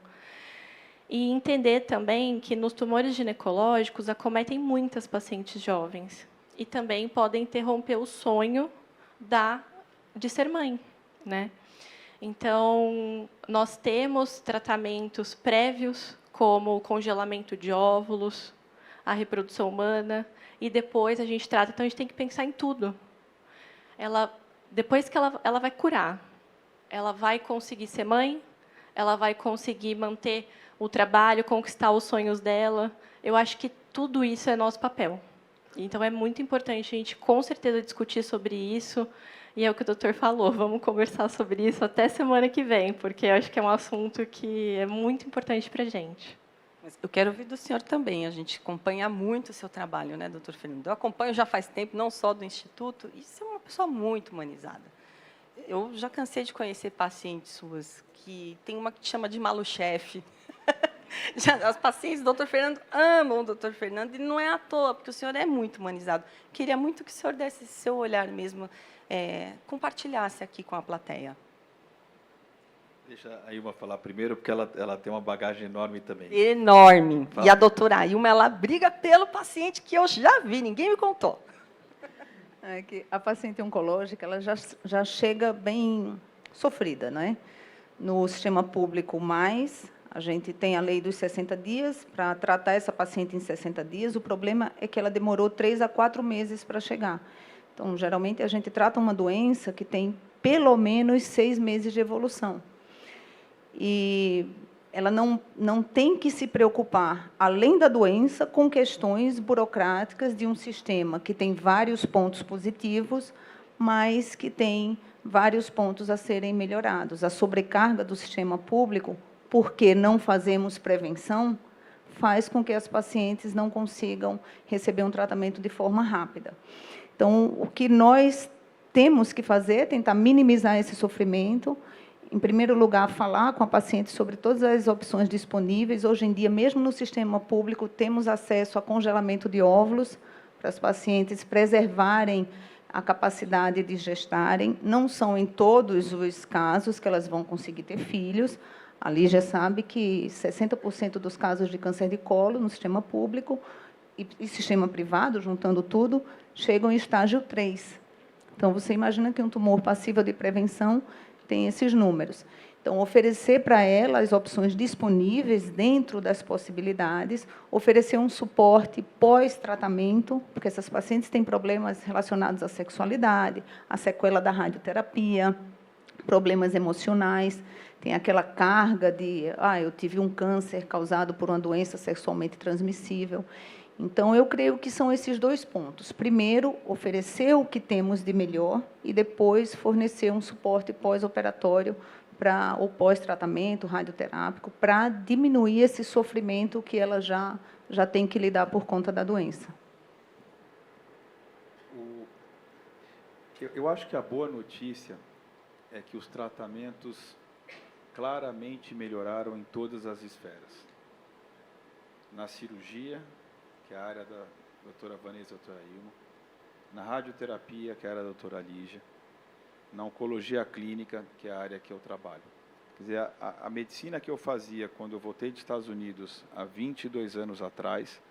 E entender também que nos tumores ginecológicos acometem muitas pacientes jovens e também podem interromper o sonho de ser mãe, né? Então, nós temos tratamentos prévios, como o congelamento de óvulos, a reprodução humana, e depois a gente trata. Então, a gente tem que pensar em tudo. Depois que ela vai curar, ela vai conseguir ser mãe, ela vai conseguir manter o trabalho, conquistar os sonhos dela. Eu acho que tudo isso é nosso papel. Então, é muito importante a gente, com certeza, discutir sobre isso. E é o que o doutor falou, vamos conversar sobre isso até semana que vem, porque eu acho que é um assunto que é muito importante para a gente. Mas eu quero ouvir do senhor também. A gente acompanha muito o seu trabalho, né, doutor Fernando? Eu acompanho já faz tempo, não só do Instituto, e você é uma pessoa muito humanizada. Eu já cansei de conhecer pacientes suas que tem uma que chama de maluchefe. As pacientes do doutor Fernando amam o doutor Fernando, e não é à toa, porque o senhor é muito humanizado. Queria muito que o senhor desse esse seu olhar mesmo, compartilhasse aqui com a plateia. Deixa a Ilma falar primeiro, porque ela tem uma bagagem enorme também. Enorme. Fala. E a doutora Ilma, ela briga pelo paciente que eu já vi, ninguém me contou. É que a paciente oncológica ela já chega bem sofrida, né? No sistema público, a gente tem a lei dos 60 dias para tratar essa paciente em 60 dias. O problema é que ela demorou 3 a 4 meses para chegar. Então, geralmente, a gente trata uma doença que tem pelo menos 6 meses de evolução. E ela não tem que se preocupar, além da doença, com questões burocráticas de um sistema que tem vários pontos positivos, mas que tem vários pontos a serem melhorados. A sobrecarga do sistema público, porque não fazemos prevenção, faz com que as pacientes não consigam receber um tratamento de forma rápida. Então, o que nós temos que fazer é tentar minimizar esse sofrimento. Em primeiro lugar, falar com a paciente sobre todas as opções disponíveis. Hoje em dia, mesmo no sistema público, temos acesso a congelamento de óvulos para as pacientes preservarem a capacidade de gestarem. Não são em todos os casos que elas vão conseguir ter filhos. A Lígia sabe que 60% dos casos de câncer de colo no sistema público e sistema privado, juntando tudo, chegam em estágio 3. Então, você imagina que um tumor passível de prevenção tem esses números. Então, oferecer para ela as opções disponíveis dentro das possibilidades, oferecer um suporte pós-tratamento, porque essas pacientes têm problemas relacionados à sexualidade, a sequela da radioterapia, problemas emocionais, tem aquela carga de, eu tive um câncer causado por uma doença sexualmente transmissível. Então, eu creio que são esses dois pontos. Primeiro, oferecer o que temos de melhor e depois fornecer um suporte pós-operatório ou pós-tratamento radioterápico para diminuir esse sofrimento que ela já tem que lidar por conta da doença. Eu acho que a boa notícia é que os tratamentos claramente melhoraram em todas as esferas. Na cirurgia, que é a área da doutora Vanessa e da doutora Ilma, na radioterapia, que é a área da doutora Lígia, na oncologia clínica, que é a área que eu trabalho. Quer dizer, a medicina que eu fazia quando eu voltei dos Estados Unidos há 22 anos atrás,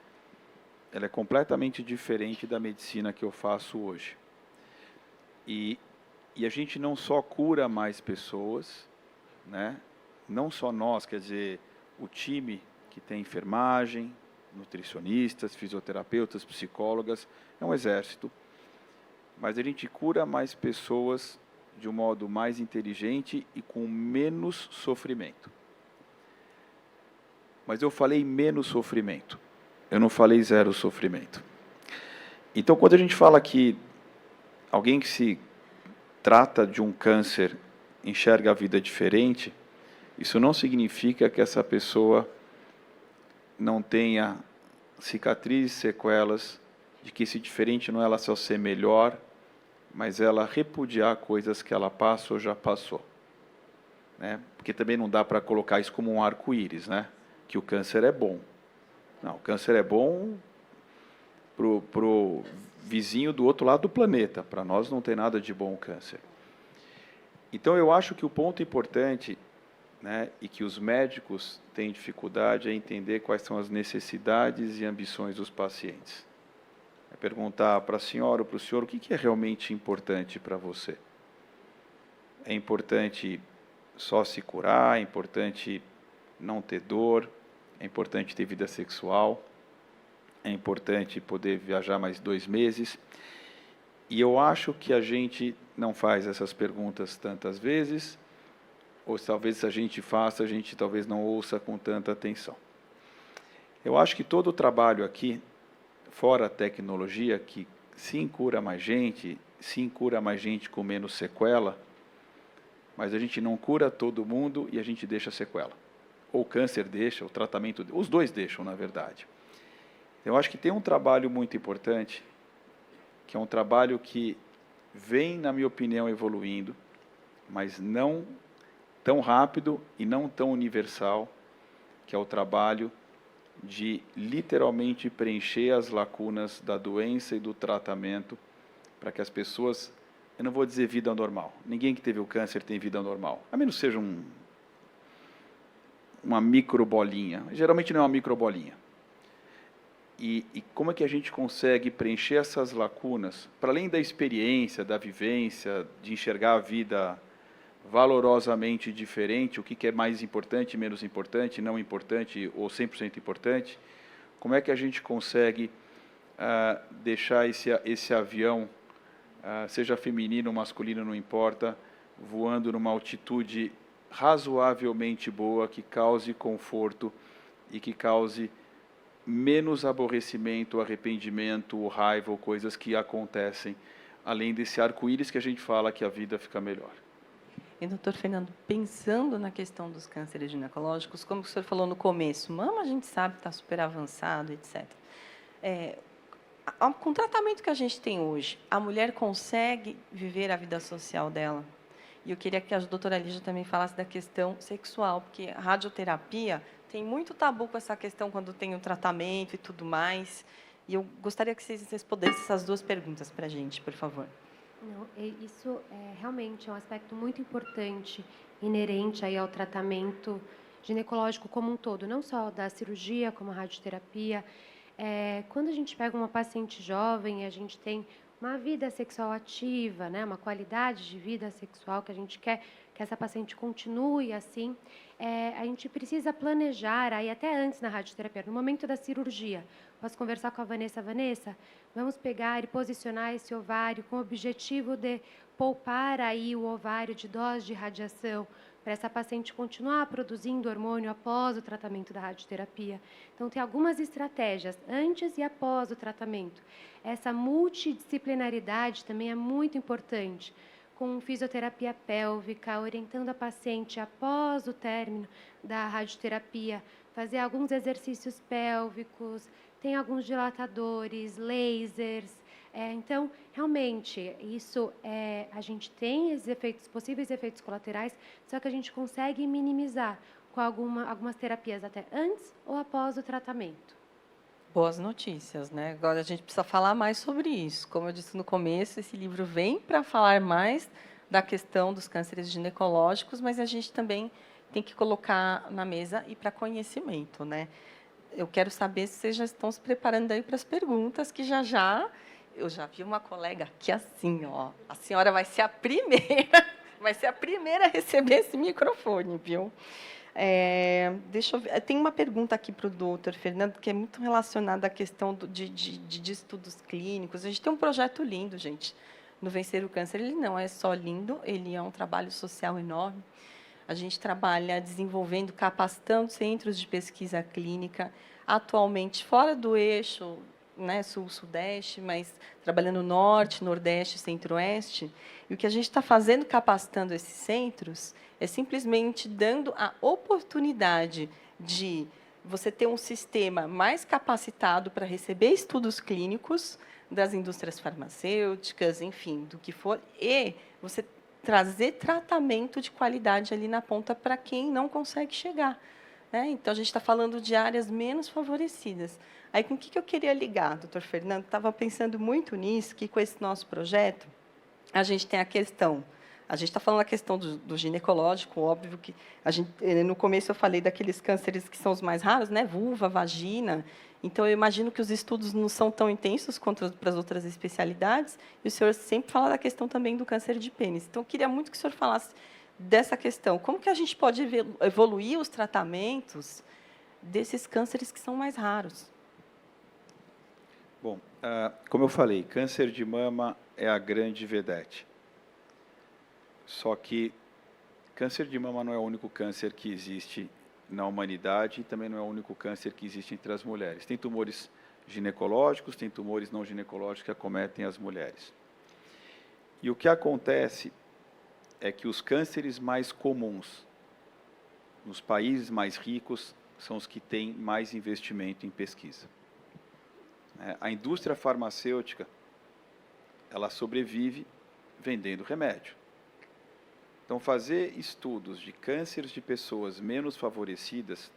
ela é completamente diferente da medicina que eu faço hoje. E a gente não só cura mais pessoas, né? Não só nós, quer dizer, o time que tem enfermagem, nutricionistas, fisioterapeutas, psicólogas, é um exército. Mas a gente cura mais pessoas de um modo mais inteligente e com menos sofrimento. Mas eu falei menos sofrimento, eu não falei zero sofrimento. Então, quando a gente fala que alguém que se trata de um câncer enxerga a vida diferente, isso não significa que essa pessoa não tenha cicatrizes, sequelas, de que esse diferente não é ela só ser melhor, mas ela repudiar coisas que ela passa ou já passou. Né? Porque também não dá para colocar isso como um arco-íris, né? Que o câncer é bom. Não, o câncer é bom para o vizinho do outro lado do planeta. Para nós não tem nada de bom o câncer. Então, eu acho que o ponto importante, né, e que os médicos têm dificuldade é entender quais são as necessidades e ambições dos pacientes. É perguntar para a senhora ou para o senhor o que é realmente importante para você. É importante só se curar, é importante não ter dor, é importante ter vida sexual, é importante poder viajar mais 2 meses. E eu acho que a gente não faz essas perguntas tantas vezes, ou talvez se a gente faça, a gente talvez não ouça com tanta atenção. Eu acho que todo o trabalho aqui, fora a tecnologia, que sim cura mais gente, sim cura mais gente com menos sequela, mas a gente não cura todo mundo e a gente deixa sequela. Ou o câncer deixa, o tratamento, os dois deixam, na verdade. Eu acho que tem um trabalho muito importante, que é um trabalho que vem, na minha opinião, evoluindo, mas não tão rápido e não tão universal, que é o trabalho de literalmente preencher as lacunas da doença e do tratamento para que as pessoas, eu não vou dizer vida normal, ninguém que teve o câncer tem vida normal, a menos seja uma microbolinha, geralmente não é uma microbolinha. E como é que a gente consegue preencher essas lacunas, para além da experiência, da vivência, de enxergar a vida valorosamente diferente, o que é mais importante, menos importante, não importante ou 100% importante, como é que a gente consegue deixar esse avião, seja feminino ou masculino, não importa, voando numa altitude razoavelmente boa, que cause conforto e que cause menos aborrecimento, arrependimento, raiva ou coisas que acontecem além desse arco-íris que a gente fala que a vida fica melhor. E, doutor Fernando, pensando na questão dos cânceres ginecológicos, como o senhor falou no começo, mama a gente sabe que está super avançado, etc. Com o tratamento que a gente tem hoje, a mulher consegue viver a vida social dela? E eu queria que a doutora Lígia também falasse da questão sexual, porque a radioterapia tem muito tabu com essa questão quando tem o tratamento e tudo mais. E eu gostaria que vocês respondessem essas duas perguntas para a gente, por favor. Não, isso realmente é um aspecto muito importante, inerente aí ao tratamento ginecológico como um todo, não só da cirurgia, como a radioterapia. Quando a gente pega uma paciente jovem e a gente tem uma vida sexual ativa, né, uma qualidade de vida sexual que a gente quer que essa paciente continue assim, a gente precisa planejar, aí até antes na radioterapia, no momento da cirurgia, posso conversar com a Vanessa. Vanessa, vamos pegar e posicionar esse ovário com o objetivo de poupar aí o ovário de dose de radiação, para essa paciente continuar produzindo hormônio após o tratamento da radioterapia. Então, tem algumas estratégias antes e após o tratamento. Essa multidisciplinaridade também é muito importante, com fisioterapia pélvica, orientando a paciente após o término da radioterapia, fazer alguns exercícios pélvicos, tem alguns dilatadores, lasers. Então, realmente, isso a gente tem esses efeitos, possíveis efeitos colaterais, só que a gente consegue minimizar com algumas terapias até antes ou após o tratamento. Boas notícias, né? Agora a gente precisa falar mais sobre isso. Como eu disse no começo, esse livro vem para falar mais da questão dos cânceres ginecológicos, mas a gente também tem que colocar na mesa e para conhecimento, né? Eu quero saber se vocês já estão se preparando aí para as perguntas, que já eu já vi uma colega aqui assim, ó, a senhora vai ser a primeira a receber esse microfone, viu? Deixa eu ver. Tem uma pergunta aqui para o doutor Fernando, que é muito relacionada à questão de estudos clínicos. A gente tem um projeto lindo, gente, no Vencer o Câncer. Ele não é só lindo, ele é um trabalho social enorme. A gente trabalha desenvolvendo, capacitando centros de pesquisa clínica, atualmente fora do eixo, né, sul-sudeste, mas trabalhando norte, nordeste, centro-oeste. E o que a gente está fazendo, capacitando esses centros, é simplesmente dando a oportunidade de você ter um sistema mais capacitado para receber estudos clínicos das indústrias farmacêuticas, enfim, do que for, e você trazer tratamento de qualidade ali na ponta para quem não consegue chegar, né? Então, a gente está falando de áreas menos favorecidas. Aí, com o que eu queria ligar, doutor Fernando? Estava pensando muito nisso, que com esse nosso projeto, a gente tem a questão, a gente está falando da questão do ginecológico, óbvio que no começo eu falei daqueles cânceres que são os mais raros, né? Vulva, vagina. Então, eu imagino que os estudos não são tão intensos quanto para as outras especialidades, e o senhor sempre fala da questão também do câncer de pênis. Então, eu queria muito que o senhor falasse dessa questão. Como que a gente pode evoluir os tratamentos desses cânceres que são mais raros? Bom, como eu falei, câncer de mama é a grande vedete. Só que câncer de mama não é o único câncer que existe na humanidade e também não é o único câncer que existe entre as mulheres. Tem tumores ginecológicos, tem tumores não ginecológicos que acometem as mulheres. E o que acontece é que os cânceres mais comuns nos países mais ricos são os que têm mais investimento em pesquisa. A indústria farmacêutica, ela sobrevive vendendo remédio. Então, fazer estudos de cânceres de pessoas menos favorecidas,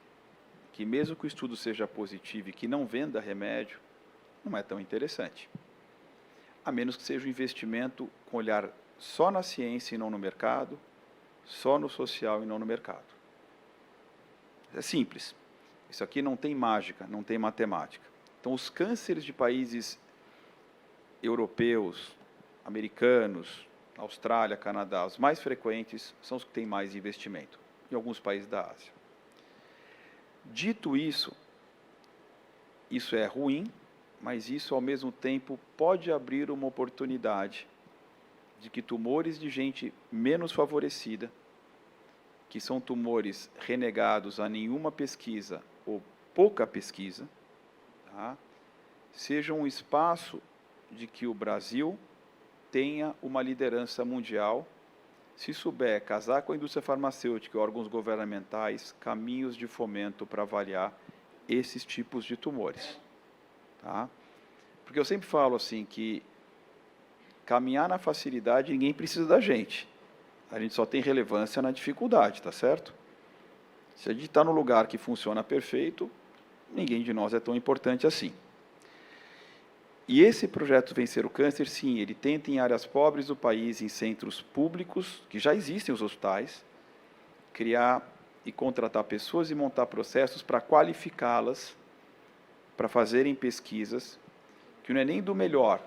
que mesmo que o estudo seja positivo e que não venda remédio, não é tão interessante. A menos que seja um investimento com olhar só na ciência e não no mercado, só no social e não no mercado. É simples. Isso aqui não tem mágica, não tem matemática. Então, os cânceres de países europeus, americanos, Austrália, Canadá, os mais frequentes são os que têm mais investimento, em alguns países da Ásia. Dito isso, isso é ruim, mas isso, ao mesmo tempo, pode abrir uma oportunidade de que tumores de gente menos favorecida, que são tumores renegados a nenhuma pesquisa ou pouca pesquisa, tá, seja um espaço de que o Brasil tenha uma liderança mundial, se souber casar com a indústria farmacêutica e órgãos governamentais, caminhos de fomento para avaliar esses tipos de tumores. Tá? Porque eu sempre falo assim que caminhar na facilidade, ninguém precisa da gente. A gente só tem relevância na dificuldade, tá certo? Se a gente está no lugar que funciona perfeito, ninguém de nós é tão importante assim. E esse projeto Vencer o Câncer, sim, ele tenta em áreas pobres do país, em centros públicos, que já existem os hospitais, criar e contratar pessoas e montar processos para qualificá-las, para fazerem pesquisas, que não é nem do melhor,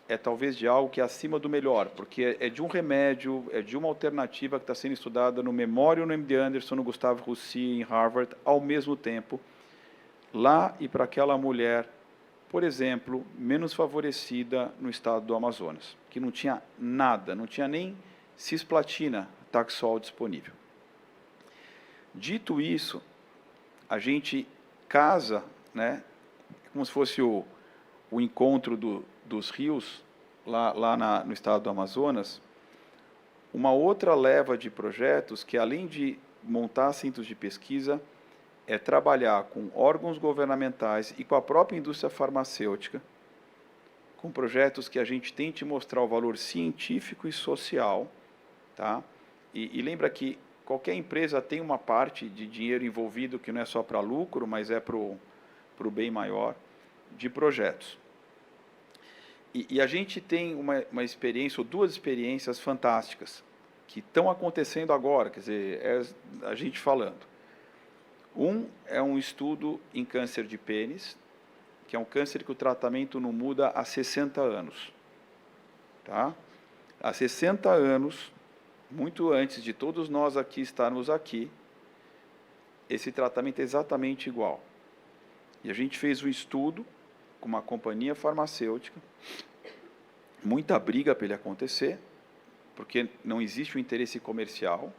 é talvez de algo que é acima do melhor, porque é de um remédio, é de uma alternativa que está sendo estudada no Memorial, no MD Anderson, no Gustavo Roussy, em Harvard, ao mesmo tempo, lá e para aquela mulher, por exemplo, menos favorecida no estado do Amazonas, que não tinha nada, não tinha nem cisplatina, Taxol disponível. Dito isso, a gente casa, né, como se fosse o encontro dos rios, lá no estado do Amazonas, uma outra leva de projetos que, além de montar centros de pesquisa, é trabalhar com órgãos governamentais e com a própria indústria farmacêutica, com projetos que a gente tente mostrar o valor científico e social, tá? E lembra que qualquer empresa tem uma parte de dinheiro envolvido que não é só para lucro, mas é para o bem maior, de projetos. E a gente tem uma experiência, ou duas experiências fantásticas, que estão acontecendo agora, quer dizer, é a gente falando. Um é um estudo em câncer de pênis, que é um câncer que o tratamento não muda há 60 anos. Tá? Há 60 anos, muito antes de todos nós aqui estarmos aqui, esse tratamento é exatamente igual. E a gente fez um estudo com uma companhia farmacêutica, muita briga para ele acontecer, porque não existe um interesse comercial.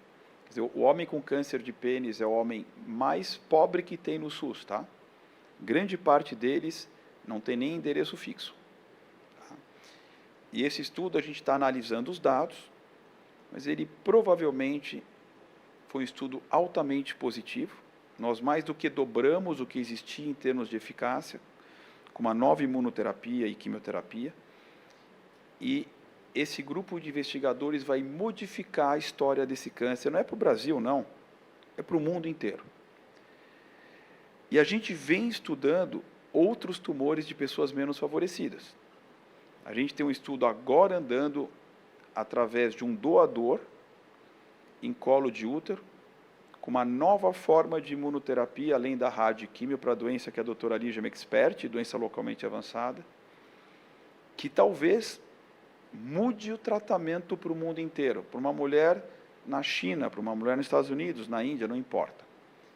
Quer dizer, o homem com câncer de pênis é o homem mais pobre que tem no SUS, tá? Grande parte deles não tem nem endereço fixo. Tá? E esse estudo a gente está analisando os dados, mas ele provavelmente foi um estudo altamente positivo. Nós mais do que dobramos o que existia em termos de eficácia, com uma nova imunoterapia e quimioterapia. E esse grupo de investigadores vai modificar a história desse câncer. Não é para o Brasil, não. É para o mundo inteiro. E a gente vem estudando outros tumores de pessoas menos favorecidas. A gente tem um estudo agora andando através de um doador em colo de útero, com uma nova forma de imunoterapia, além da radioquímio, para a doença que a doutora Lígia é uma expert, doença localmente avançada, que talvez mude o tratamento para o mundo inteiro, para uma mulher na China, para uma mulher nos Estados Unidos, na Índia, não importa.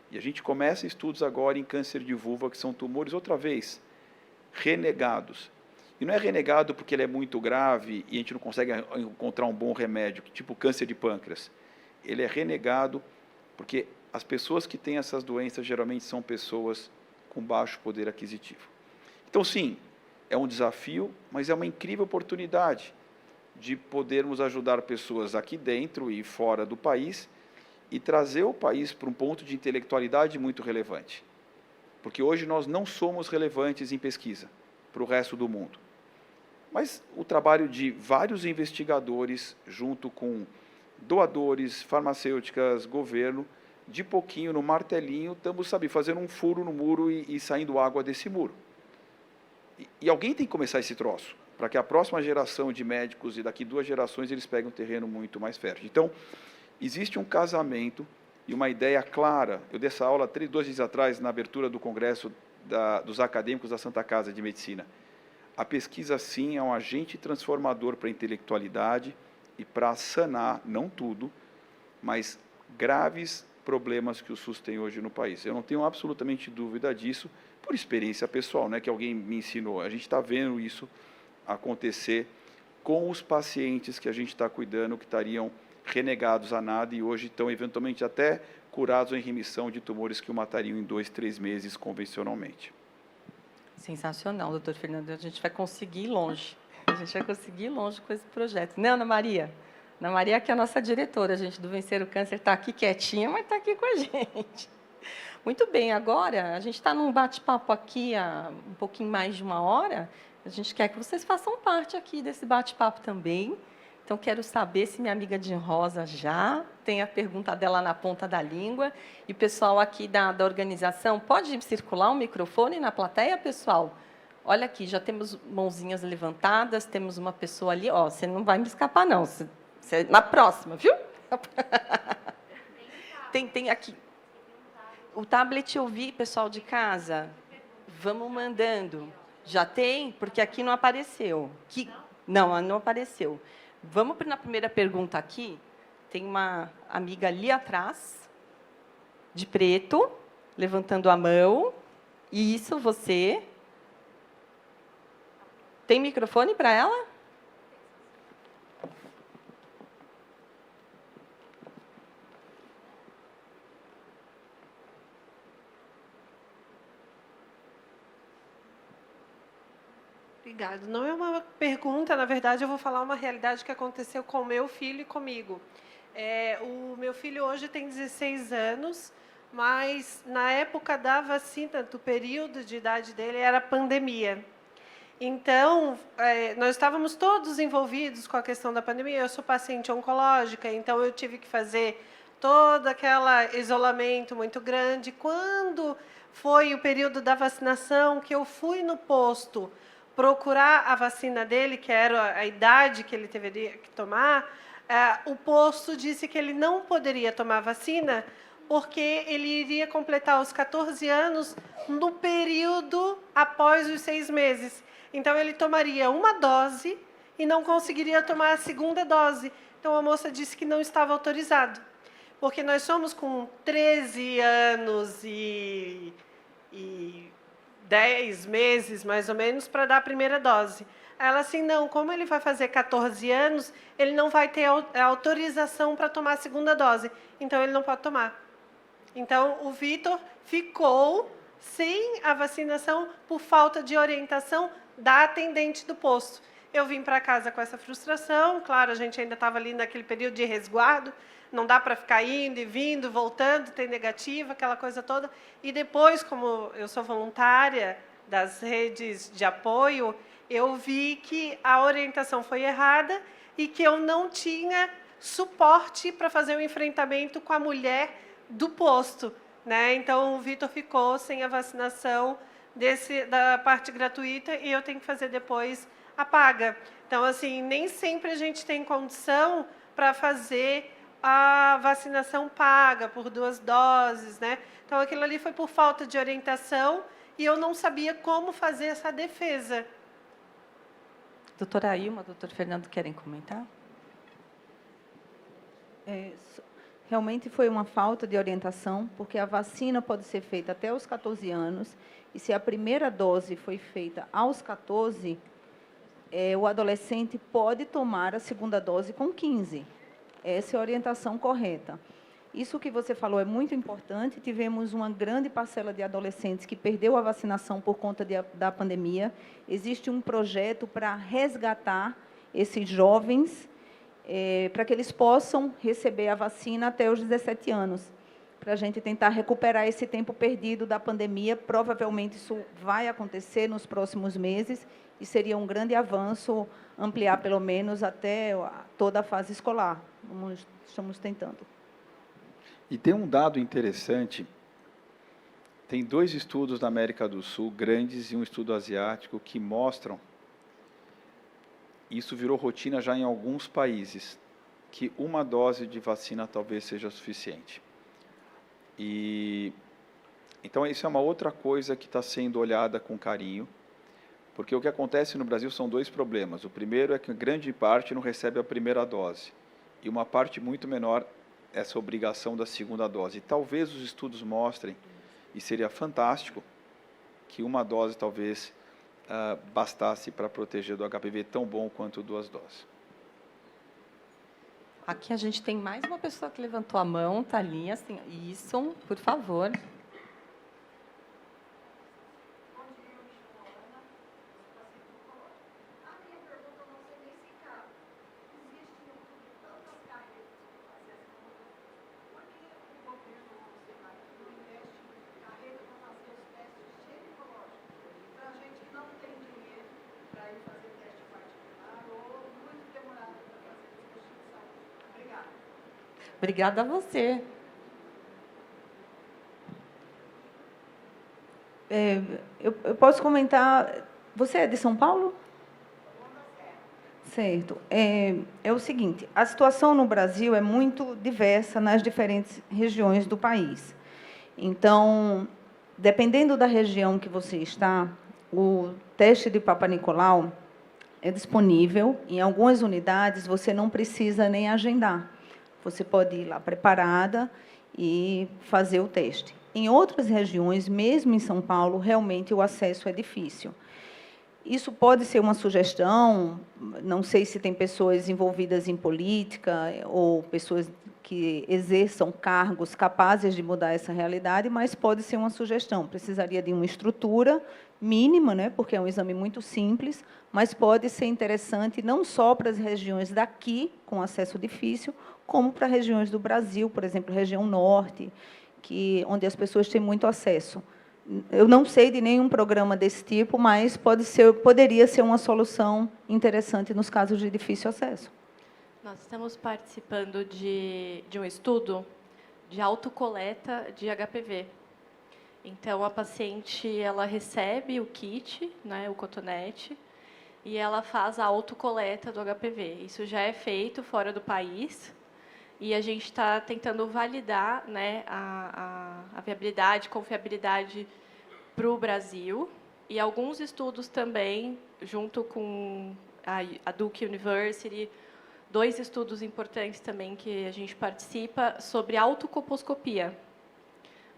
E a gente começa estudos agora em câncer de vulva, que são tumores, outra vez, renegados. E não é renegado porque ele é muito grave e a gente não consegue encontrar um bom remédio, tipo câncer de pâncreas. Ele é renegado porque as pessoas que têm essas doenças geralmente são pessoas com baixo poder aquisitivo. Então, sim, é um desafio, mas é uma incrível oportunidade de podermos ajudar pessoas aqui dentro e fora do país e trazer o país para um ponto de intelectualidade muito relevante. Porque hoje nós não somos relevantes em pesquisa para o resto do mundo. Mas o trabalho de vários investigadores, junto com doadores, farmacêuticas, governo, de pouquinho, no martelinho, estamos, fazendo um furo no muro e saindo água desse muro. E alguém tem que começar esse troço, para que a próxima geração de médicos e daqui 2 gerações eles peguem um terreno muito mais fértil. Então, existe um casamento e uma ideia clara. Eu dei essa aula 2 dias atrás, na abertura do congresso dos acadêmicos da Santa Casa de Medicina. A pesquisa, sim, é um agente transformador para a intelectualidade e para sanar, não tudo, mas graves problemas que o SUS tem hoje no país. Eu não tenho absolutamente dúvida disso, por experiência pessoal, né, que alguém me ensinou. A gente está vendo isso acontecer com os pacientes que a gente está cuidando, que estariam renegados a nada e hoje estão eventualmente até curados ou em remissão de tumores que o matariam em 2, 3 meses convencionalmente. Sensacional, doutor Fernando. A gente vai conseguir ir longe. A gente vai conseguir ir longe com esse projeto. Né, Ana Maria? Ana Maria, que é a nossa diretora, gente, do Vencer o Câncer, está aqui quietinha, mas está aqui com a gente. Muito bem, agora a gente está num bate-papo aqui há um pouquinho mais de 1 hora. A gente quer que vocês façam parte aqui desse bate-papo também. Então, quero saber se minha amiga de rosa já tem a pergunta dela na ponta da língua. E o pessoal aqui da organização, pode circular o microfone na plateia, pessoal? Olha aqui, já temos mãozinhas levantadas, temos uma pessoa ali. Ó, você não vai me escapar, não. Na próxima, viu? Tem aqui. O tablet eu vi, pessoal de casa. Vamos mandando. Já tem? Porque aqui não apareceu. Não, não apareceu. Vamos na primeira pergunta aqui. Tem uma amiga ali atrás, de preto, levantando a mão. Isso, você. Tem microfone para ela? Obrigado. Não é uma pergunta, na verdade, eu vou falar uma realidade que aconteceu com o meu filho e comigo. O meu filho hoje tem 16 anos, mas na época da vacina, do período de idade dele, era pandemia. Então, nós estávamos todos envolvidos com a questão da pandemia. Eu sou paciente oncológica, então eu tive que fazer todo aquele isolamento muito grande. Quando foi o período da vacinação, que eu fui no posto procurar a vacina dele, que era a idade que ele deveria tomar, o posto disse que ele não poderia tomar a vacina porque ele iria completar os 14 anos no período após os 6 meses. Então, ele tomaria uma dose e não conseguiria tomar a segunda dose. Então, a moça disse que não estava autorizado, porque nós somos com 13 anos e 10 meses, mais ou menos, para dar a primeira dose. Ela assim, não, como ele vai fazer 14 anos, ele não vai ter autorização para tomar a segunda dose, então ele não pode tomar. Então, o Vitor ficou sem a vacinação por falta de orientação da atendente do posto. Eu vim para casa com essa frustração, claro, a gente ainda estava ali naquele período de resguardo, não dá para ficar indo e vindo, voltando, ter negativa, aquela coisa toda. E depois, como eu sou voluntária das redes de apoio, eu vi que a orientação foi errada e que eu não tinha suporte para fazer o enfrentamento com a mulher do posto, né? Então, o Vitor ficou sem a vacinação da parte gratuita e eu tenho que fazer depois a paga. Então, assim, nem sempre a gente tem condição para fazer a vacinação paga por 2 doses, né? Então, aquilo ali foi por falta de orientação e eu não sabia como fazer essa defesa. Doutora Ilma, doutor Fernando, querem comentar? Realmente foi uma falta de orientação, porque a vacina pode ser feita até os 14 anos, e se a primeira dose foi feita aos 14, o adolescente pode tomar a segunda dose com 15. Essa é a orientação correta. Isso que você falou é muito importante. Tivemos uma grande parcela de adolescentes que perdeu a vacinação por conta da pandemia. Existe um projeto para resgatar esses jovens, para que eles possam receber a vacina até os 17 anos, para a gente tentar recuperar esse tempo perdido da pandemia. Provavelmente isso vai acontecer nos próximos meses e seria um grande avanço ampliar pelo menos até toda a fase escolar. Estamos tentando. E tem um dado interessante, tem 2 estudos da América do Sul, grandes, e um estudo asiático, que mostram, isso virou rotina já em alguns países, que uma dose de vacina talvez seja suficiente. Então, isso é uma outra coisa que está sendo olhada com carinho, porque o que acontece no Brasil são 2 problemas. O primeiro é que grande parte não recebe a primeira dose, e uma parte muito menor essa obrigação da segunda dose. E talvez os estudos mostrem, e seria fantástico, que uma dose talvez bastasse para proteger do HPV tão bom quanto 2 doses. Aqui a gente tem mais uma pessoa que levantou a mão, Thalinha, assim, isso, por favor. Obrigada a você. Eu posso comentar... Você é de São Paulo? Certo. É o seguinte, a situação no Brasil é muito diversa nas diferentes regiões do país. Então, dependendo da região que você está, o teste de Papa Nicolau é disponível. Em algumas unidades, você não precisa nem agendar. Você pode ir lá preparada e fazer o teste. Em outras regiões, mesmo em São Paulo, realmente o acesso é difícil. Isso pode ser uma sugestão, não sei se tem pessoas envolvidas em política ou pessoas que exerçam cargos capazes de mudar essa realidade, mas pode ser uma sugestão. Precisaria de uma estrutura mínima, né, porque é um exame muito simples, mas pode ser interessante não só para as regiões daqui, com acesso difícil, como para regiões do Brasil, por exemplo, região norte, onde as pessoas têm muito acesso. Eu não sei de nenhum programa desse tipo, mas poderia ser uma solução interessante nos casos de difícil acesso. Nós estamos participando de um estudo de autocoleta de HPV. Então, a paciente ela recebe o kit, né, o cotonete, e ela faz a autocoleta do HPV. Isso já é feito fora do país. E a gente está tentando validar, né, a viabilidade, confiabilidade para o Brasil. E alguns estudos também, junto com a Duke University, 2 estudos importantes também que a gente participa sobre autocoposcopia,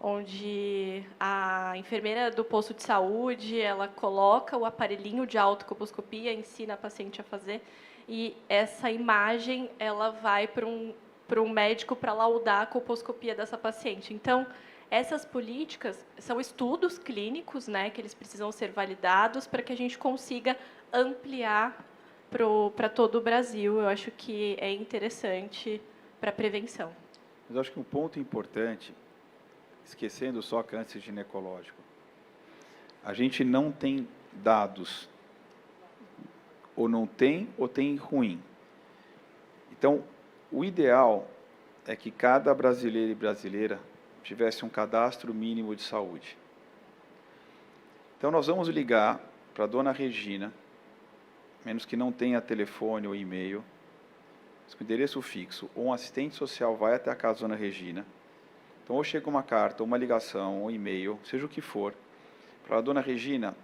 onde a enfermeira do posto de saúde ela coloca o aparelhinho de autocoposcopia, ensina a paciente a fazer, e essa imagem ela vai para um médico para laudar a colposcopia dessa paciente. Então, essas políticas são estudos clínicos, né, que eles precisam ser validados para que a gente consiga ampliar para todo o Brasil. Eu acho que é interessante para a prevenção. Mas acho que um ponto importante, esquecendo só câncer ginecológico, a gente não tem dados, ou não tem, ou tem ruim. Então, o ideal é que cada brasileiro e brasileira tivesse um cadastro mínimo de saúde. Então, nós vamos ligar para a dona Regina, menos que não tenha telefone ou e-mail, com endereço fixo, ou um assistente social vai até a casa da dona Regina. Então, ou chega uma carta, ou uma ligação, ou e-mail, seja o que for, para a dona Regina,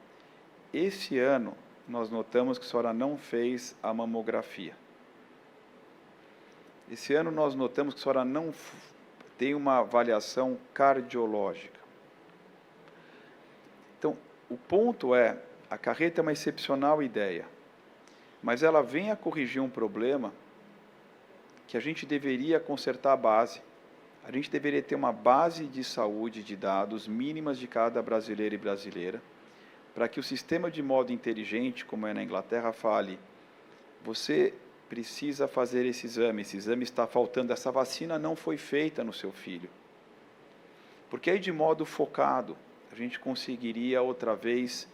esse ano nós notamos que a senhora não fez a mamografia. Esse ano nós notamos que a senhora não tem uma avaliação cardiológica. Então, o ponto é, a carreta é uma excepcional ideia, mas ela vem a corrigir um problema que a gente deveria consertar a base. A gente deveria ter uma base de saúde de dados mínimas de cada brasileiro e brasileira, para que o sistema de modo inteligente, como é na Inglaterra, fale, você precisa fazer esse exame está faltando, essa vacina não foi feita no seu filho. Porque aí, de modo focado, a gente conseguiria outra vez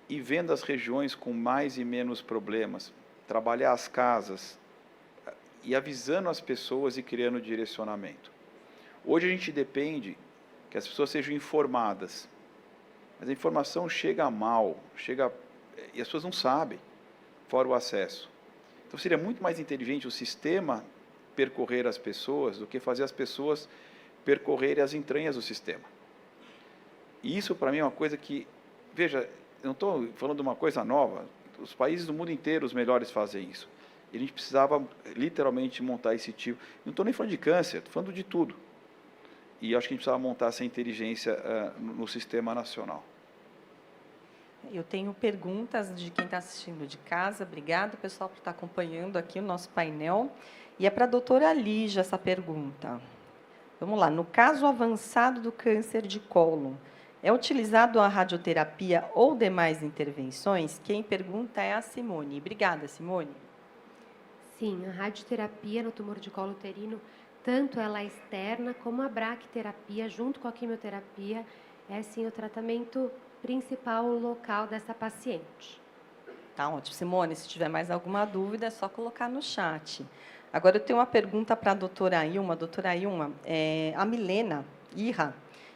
ir vendo as regiões com mais e menos problemas, trabalhar as casas e avisando as pessoas e criando direcionamento. Hoje a gente depende que as pessoas sejam informadas, mas a informação chega mal, e as pessoas não sabem, fora o acesso. Então, seria muito mais inteligente o sistema percorrer as pessoas do que fazer as pessoas percorrerem as entranhas do sistema. E isso, para mim, é uma coisa que... Veja, eu não estou falando de uma coisa nova. Os países do mundo inteiro, os melhores, fazem isso. E a gente precisava, literalmente, montar esse tipo... Não estou nem falando de câncer, estou falando de tudo. E acho que a gente precisava montar essa inteligência no sistema nacional. Eu tenho perguntas de quem está assistindo de casa. Obrigada, pessoal, por estar acompanhando aqui o nosso painel. E é para a doutora Lígia essa pergunta. Vamos lá. No caso avançado do câncer de cólon, é utilizado a radioterapia ou demais intervenções? Quem pergunta é a Simone. Obrigada, Simone. Sim, a radioterapia no tumor de colo uterino, tanto ela externa como a braquiterapia, junto com a quimioterapia, é sim o tratamento principal local dessa paciente. Tá ótimo. Simone, se tiver mais alguma dúvida, é só colocar no chat. Agora, eu tenho uma pergunta para a doutora Ilma. Doutora Ilma, a Milena Irra,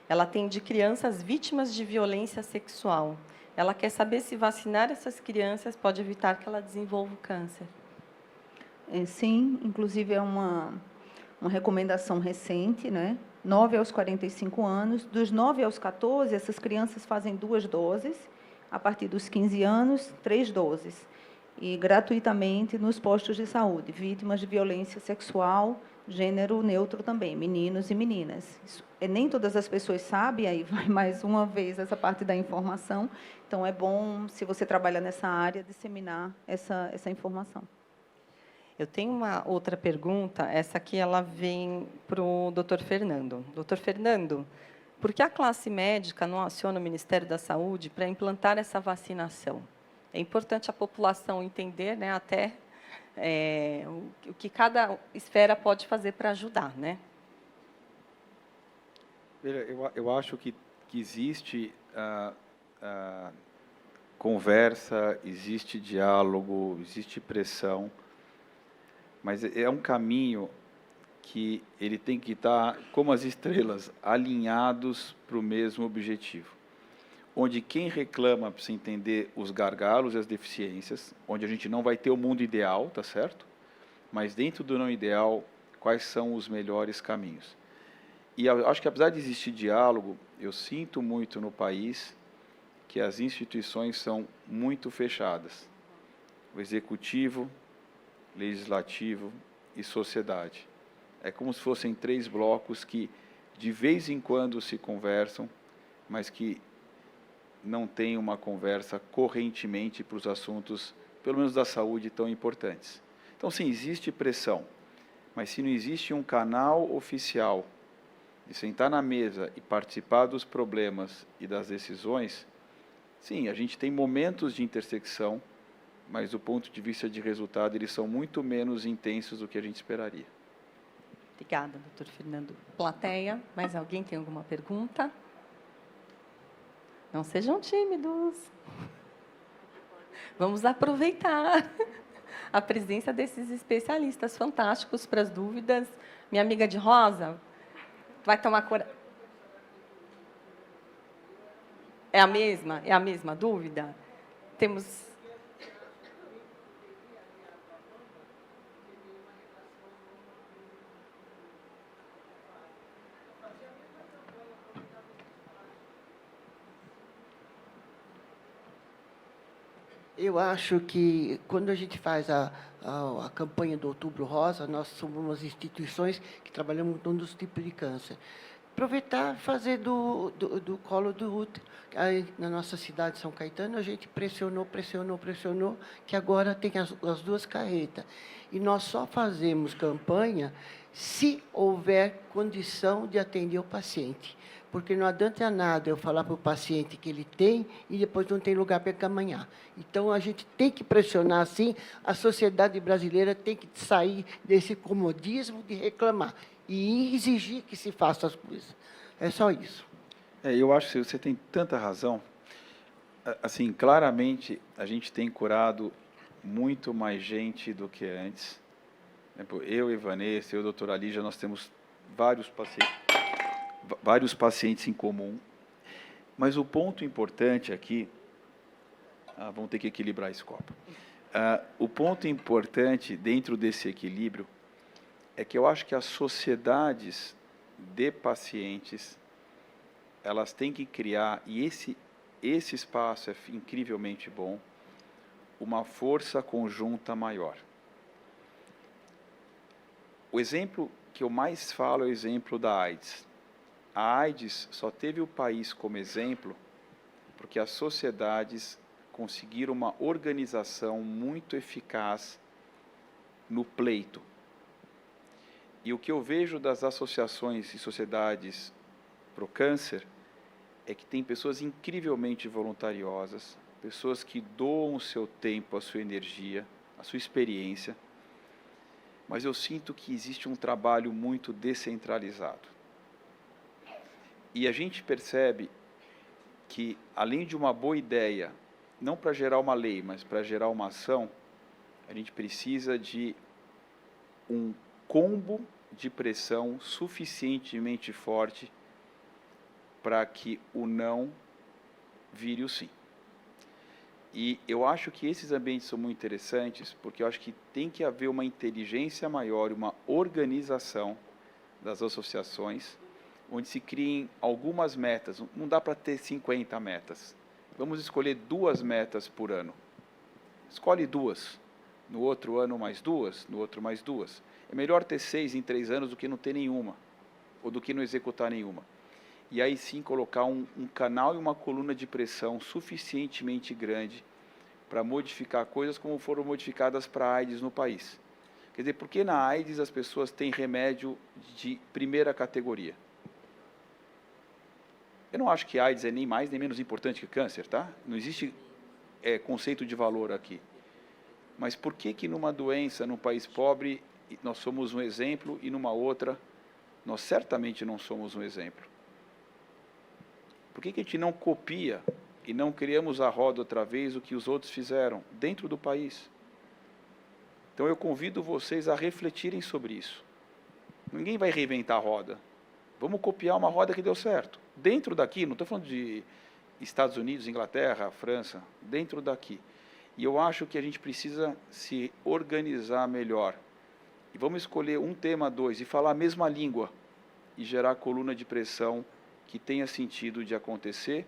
ela atende crianças vítimas de violência sexual. Ela quer saber se vacinar essas crianças pode evitar que ela desenvolva o câncer. Sim, inclusive é uma recomendação recente, né? 9 aos 45 anos. Dos 9 aos 14, essas crianças fazem 2 doses. A partir dos 15 anos, 3 doses. E gratuitamente nos postos de saúde, vítimas de violência sexual, gênero neutro também, meninos e meninas. Nem todas as pessoas sabem, aí vai mais uma vez essa parte da informação. Então, é bom, se você trabalha nessa área, disseminar essa informação. Eu tenho uma outra pergunta, essa aqui ela vem para o doutor Fernando. Doutor Fernando, por que a classe médica não aciona o Ministério da Saúde para implantar essa vacinação? É importante a população entender, né, até o que cada esfera pode fazer para ajudar, né? Eu acho que existe conversa, existe diálogo, existe pressão, mas é um caminho que ele tem que estar, como as estrelas, alinhados para o mesmo objetivo. Onde quem reclama precisa entender os gargalos e as deficiências, onde a gente não vai ter o mundo ideal, tá certo? Mas dentro do não ideal, quais são os melhores caminhos? E eu acho que, apesar de existir diálogo, eu sinto muito no país que as instituições são muito fechadas. O executivo, legislativo e sociedade. É como se fossem 3 blocos que, de vez em quando, se conversam, mas que não tem uma conversa correntemente para os assuntos, pelo menos da saúde, tão importantes. Então, sim, existe pressão, mas se não existe um canal oficial de sentar na mesa e participar dos problemas e das decisões, sim, a gente tem momentos de intersecção, mas do ponto de vista de resultado, eles são muito menos intensos do que a gente esperaria. Obrigada, doutor Fernando. Plateia, mais alguém tem alguma pergunta? Não sejam tímidos. Vamos aproveitar a presença desses especialistas fantásticos para as dúvidas. Minha amiga de rosa, vai tomar coragem. É a mesma dúvida? Temos... Eu acho que, quando a gente faz a campanha do Outubro Rosa, nós somos umas instituições que trabalhamos com todos os tipos de câncer. Aproveitar e fazer do colo do útero. Aí, na nossa cidade de São Caetano, a gente pressionou, que agora tem as 2 carretas. E nós só fazemos campanha se houver condição de atender o paciente. Porque não adianta nada eu falar para o paciente que ele tem e depois não tem lugar para caminhar. Então, a gente tem que pressionar, sim, a sociedade brasileira tem que sair desse comodismo de reclamar e exigir que se faça as coisas. É só isso. Eu acho que você tem tanta razão. Assim, claramente, a gente tem curado muito mais gente do que antes. Eu e Vanessa, eu e a doutora Lígia, nós temos vários pacientes em comum, mas o ponto importante aqui, vamos ter que equilibrar esse copo. O ponto importante dentro desse equilíbrio é que eu acho que as sociedades de pacientes, elas têm que criar, e esse espaço é incrivelmente bom, uma força conjunta maior. O exemplo que eu mais falo é o exemplo da AIDS. A AIDS só teve o país como exemplo porque as sociedades conseguiram uma organização muito eficaz no pleito. E o que eu vejo das associações e sociedades para o câncer é que tem pessoas incrivelmente voluntariosas, pessoas que doam o seu tempo, a sua energia, a sua experiência, mas eu sinto que existe um trabalho muito descentralizado. E a gente percebe que, além de uma boa ideia não para gerar uma lei, mas para gerar uma ação, a gente precisa de um combo de pressão suficientemente forte para que o não vire o sim. E eu acho que esses ambientes são muito interessantes, porque eu acho que tem que haver uma inteligência maior, uma organização das associações, onde se criem algumas metas. Não dá para ter 50 metas. Vamos escolher 2 metas por ano. Escolhe 2. No outro ano mais 2, no outro mais 2. É melhor ter 6 em 3 anos do que não ter nenhuma, ou do que não executar nenhuma. E aí sim colocar um canal e uma coluna de pressão suficientemente grande para modificar coisas como foram modificadas para a AIDS no país. Quer dizer, por que na AIDS as pessoas têm remédio de primeira categoria? Eu não acho que a AIDS é nem mais nem menos importante que câncer, tá? Não existe conceito de valor aqui. Mas por que numa doença, num país pobre, nós somos um exemplo e numa outra, nós certamente não somos um exemplo? Por que a gente não copia e não criamos a roda outra vez o que os outros fizeram dentro do país? Então eu convido vocês a refletirem sobre isso. Ninguém vai reinventar a roda. Vamos copiar uma roda que deu certo. Dentro daqui, não estou falando de Estados Unidos, Inglaterra, França, dentro daqui. E eu acho que a gente precisa se organizar melhor. E vamos escolher um tema, 2, e falar a mesma língua e gerar coluna de pressão que tenha sentido de acontecer,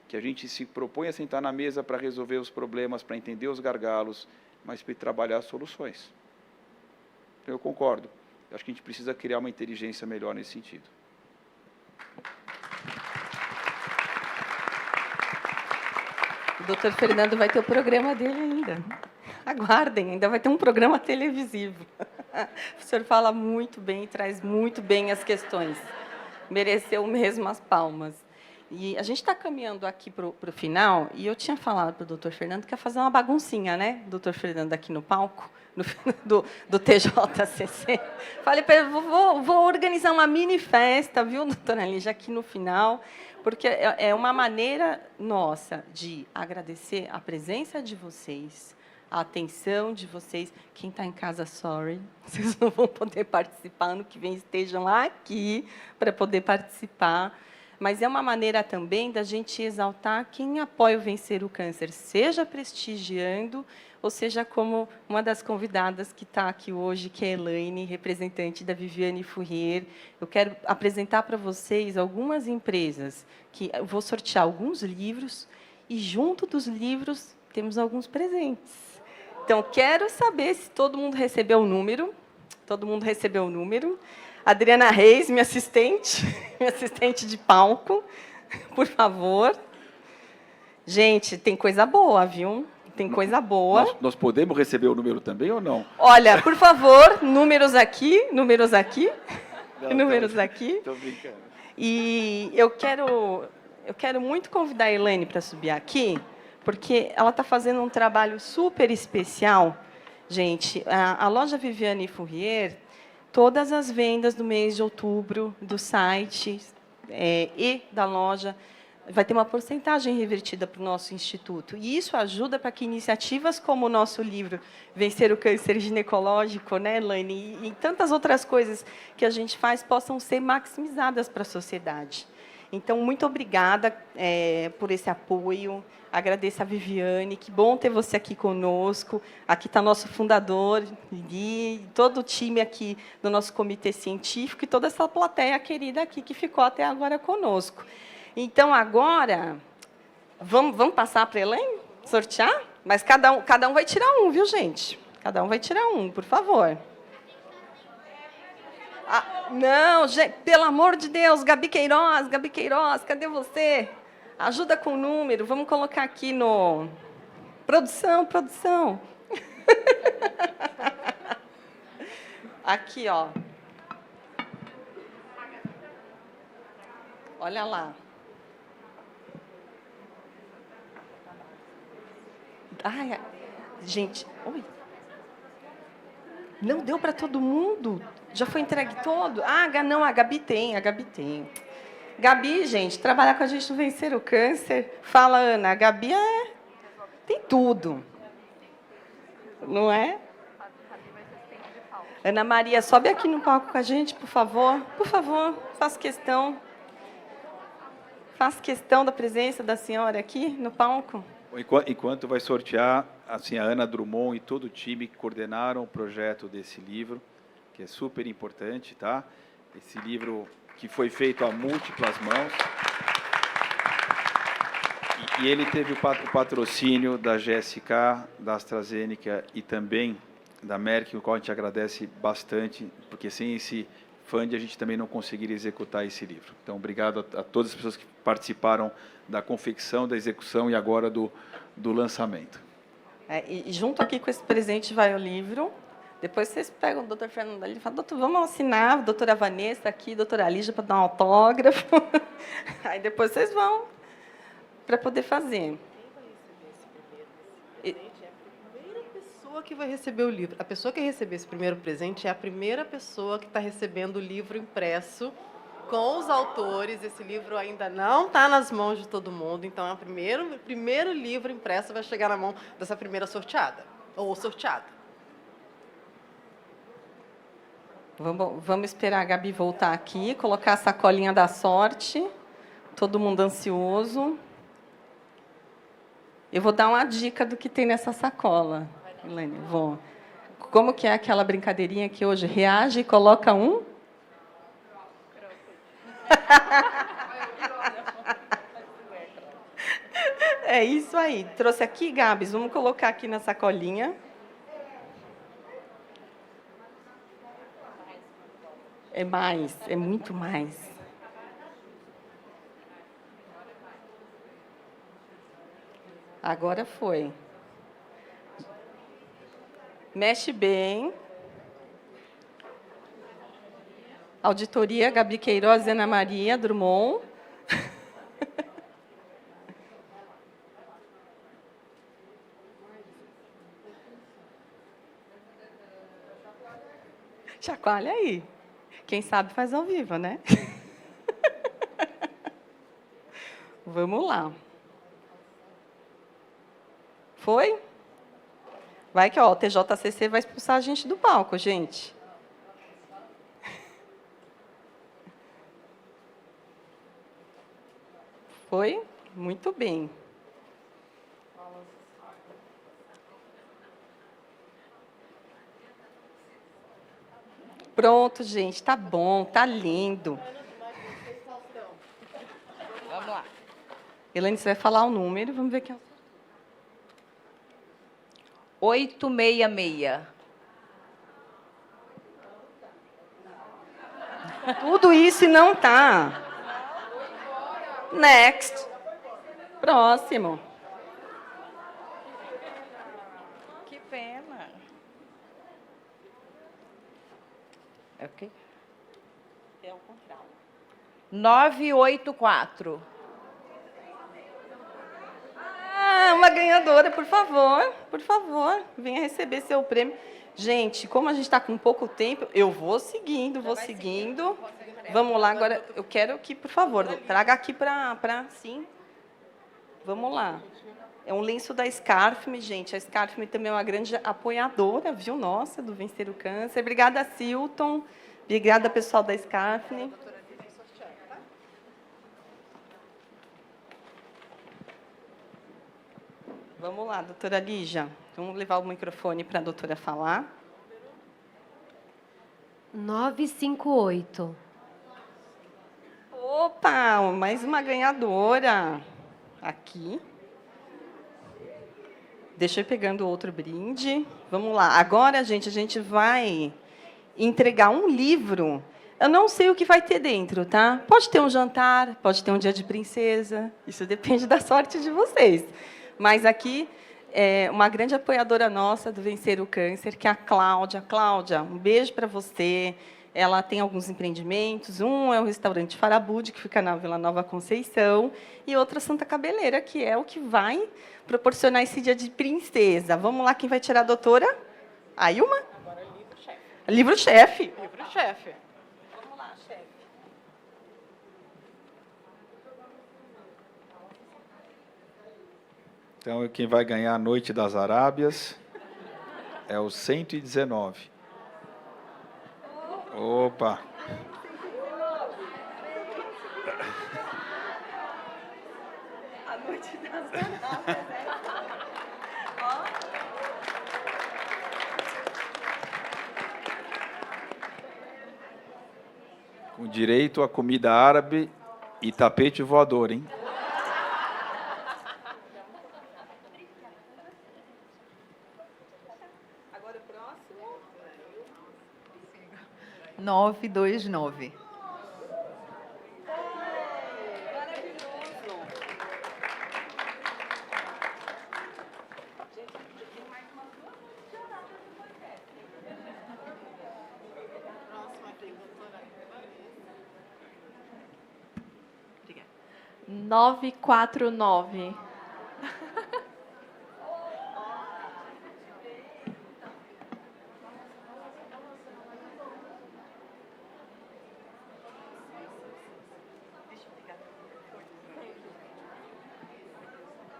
que a gente se propõe a sentar na mesa para resolver os problemas, para entender os gargalos, mas para trabalhar soluções. Eu concordo. Eu acho que a gente precisa criar uma inteligência melhor nesse sentido. O doutor Fernando vai ter o programa dele ainda. Aguardem, ainda vai ter um programa televisivo. O senhor fala muito bem, traz muito bem as questões. Mereceu mesmo as palmas. E a gente está caminhando aqui para o final, e eu tinha falado para o doutor Fernando que ia fazer uma baguncinha, né, doutor Fernando, aqui no palco, do TJCC. Falei para ele, vou organizar uma mini festa, viu, doutora Lígia, aqui no final, porque é uma maneira nossa de agradecer a presença de vocês, a atenção de vocês. Quem está em casa, sorry, vocês não vão poder participar. Ano que vem estejam aqui para poder participar. Mas é uma maneira também da gente exaltar quem apoia o Vencer o Câncer, seja prestigiando, ou seja como uma das convidadas que está aqui hoje, que é a Elaine, representante da Viviane Fourrier. Eu quero apresentar para vocês algumas empresas, que eu vou sortear alguns livros, e junto dos livros temos alguns presentes. Então, quero saber se todo mundo recebeu o número. Todo mundo recebeu o número. Adriana Reis, minha assistente de palco, por favor. Gente, tem coisa boa, viu? Tem coisa boa. Nós podemos receber o número também ou não? Olha, por favor, números aqui, números aqui, números aqui. Estou brincando. E eu quero muito convidar a Elaine para subir aqui, porque ela está fazendo um trabalho super especial. Gente, a loja Viviane Fourrier, todas as vendas do mês de outubro do site e da loja vai ter uma porcentagem revertida para o nosso instituto. E isso ajuda para que iniciativas como o nosso livro Vencer o Câncer Ginecológico, né, Elaine, e tantas outras coisas que a gente faz possam ser maximizadas para a sociedade. Então, muito obrigada por esse apoio. Agradeço a Viviane, que bom ter você aqui conosco. Aqui está nosso fundador, Gui, todo o time aqui do nosso comitê científico e toda essa plateia querida aqui que ficou até agora conosco. Então, agora, vamos passar para a Elaine sortear? Mas cada um vai tirar um, viu, gente? Cada um vai tirar um, por favor. Não, gente, pelo amor de Deus, Gabi Queiroz, cadê você? Ajuda com o número, vamos colocar aqui no... Produção. Aqui, ó. Olha lá. Ai, gente, oi. Não deu para todo mundo? Já foi entregue todo? Não, a Gabi tem. Gabi, gente, trabalhar com a gente no Vencer o Câncer. Fala, Ana, a Gabi Tem tudo. Não é? Ana Maria, sobe aqui no palco com a gente, por favor. Por favor, faço questão. Faço questão da presença da senhora aqui no palco. Enquanto vai sortear, assim, a Ana Drummond e todo o time que coordenaram o projeto desse livro, que é super importante, tá? Esse livro que foi feito a múltiplas mãos. E ele teve o patrocínio da GSK, da AstraZeneca e também da Merck, o qual a gente agradece bastante, porque sem esse fund a gente também não conseguiria executar esse livro. Então, obrigado a todas as pessoas que participaram da confecção, da execução e agora do lançamento. E junto aqui com esse presente vai o livro. Depois vocês pegam o doutor Fernando ali e falam, doutor, vamos assinar, a doutora Vanessa aqui, a doutora Lígia, para dar um autógrafo. Aí depois vocês vão para poder fazer. Que vai receber o livro. A pessoa que receber esse primeiro presente é a primeira pessoa que está recebendo o livro impresso com os autores. Esse livro ainda não está nas mãos de todo mundo, então é o primeiro livro impresso vai chegar na mão dessa primeira sorteada, ou sorteada. Vamos esperar a Gabi voltar aqui, colocar a sacolinha da sorte, todo mundo ansioso. Eu vou dar uma dica do que tem nessa sacola. Elaine, vou. Como que é aquela brincadeirinha que hoje reage e coloca um? É isso aí. Trouxe aqui, Gabs, vamos colocar aqui na sacolinha. É mais, é muito mais. Agora foi. Mexe bem. Auditoria, Gabi Queiroz e Ana Maria Drummond. Chacoalha aí. Quem sabe faz ao vivo, né? Vamos lá. Foi? Vai que ó, o TJCC vai expulsar a gente do palco, gente. Foi? Muito bem. Pronto, gente, tá bom, tá lindo. Vamos lá. Elaine, você vai falar o número, vamos ver quem é o 866. Tudo isso e não tá. Next. Próximo. Que pena. É o quê? É ao contrário. 984. Uma ganhadora, por favor, venha receber seu prêmio. Gente, como a gente está com pouco tempo, eu vou seguindo. Vamos lá, agora eu quero que, por favor, traga aqui para sim. Vamos lá. É um lenço da Scarfme, gente. A Scarfme também é uma grande apoiadora, viu, nossa, do Vencer o Câncer. Obrigada, Silton. Obrigada, pessoal da Scarfme. Vamos lá, doutora Lígia. Vamos levar o microfone para a doutora falar. 958. Opa, mais uma ganhadora. Aqui. Deixa eu ir pegando outro brinde. Vamos lá. Agora, gente, a gente vai entregar um livro. Eu não sei o que vai ter dentro, tá? Pode ter um jantar, pode ter um dia de princesa. Isso depende da sorte de vocês. Mas aqui, uma grande apoiadora nossa do Vencer o Câncer, que é a Cláudia. Cláudia, um beijo para você. Ela tem alguns empreendimentos. Um é o restaurante Farabude, que fica na Vila Nova Conceição, e outro Santa Cabeleira, que é o que vai proporcionar esse dia de princesa. Vamos lá, quem vai tirar a doutora? A Ilma? Agora é livro-chefe. Livro-chefe. Livro-chefe. Vamos lá, chefe. Então, quem vai ganhar a Noite das Arábias é o 119. Opa! A Noite das Arábias. Com direito a comida árabe e tapete voador, hein? Agora o próximo. 929. Obrigada. 949.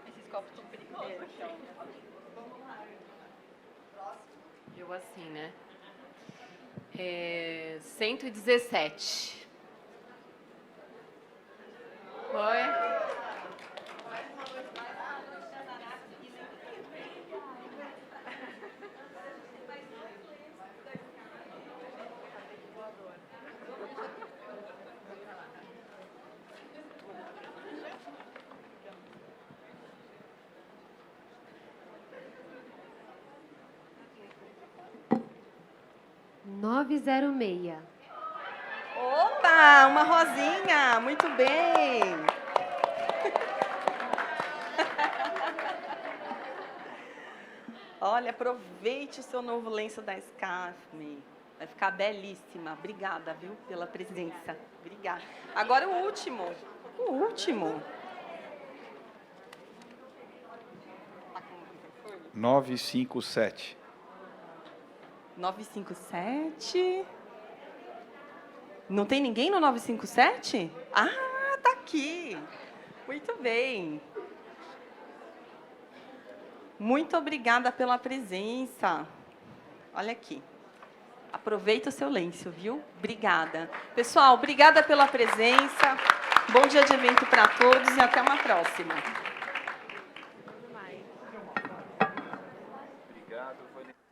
Esses copos são perigosos. Eu assim, né? 117. Foi? (906). Opa, uma rosinha, muito bem. Olha, aproveite o seu novo lenço da Scarfe. Vai ficar belíssima. Obrigada, viu, pela presença. Obrigada. Agora o último. O último. 957. 957. Não tem ninguém no 957? Ah, tá aqui. Muito bem. Muito obrigada pela presença. Olha aqui. Aproveita o seu lenço, viu? Obrigada. Pessoal, obrigada pela presença. Bom dia de evento para todos e até uma próxima. Obrigado, Vanessa.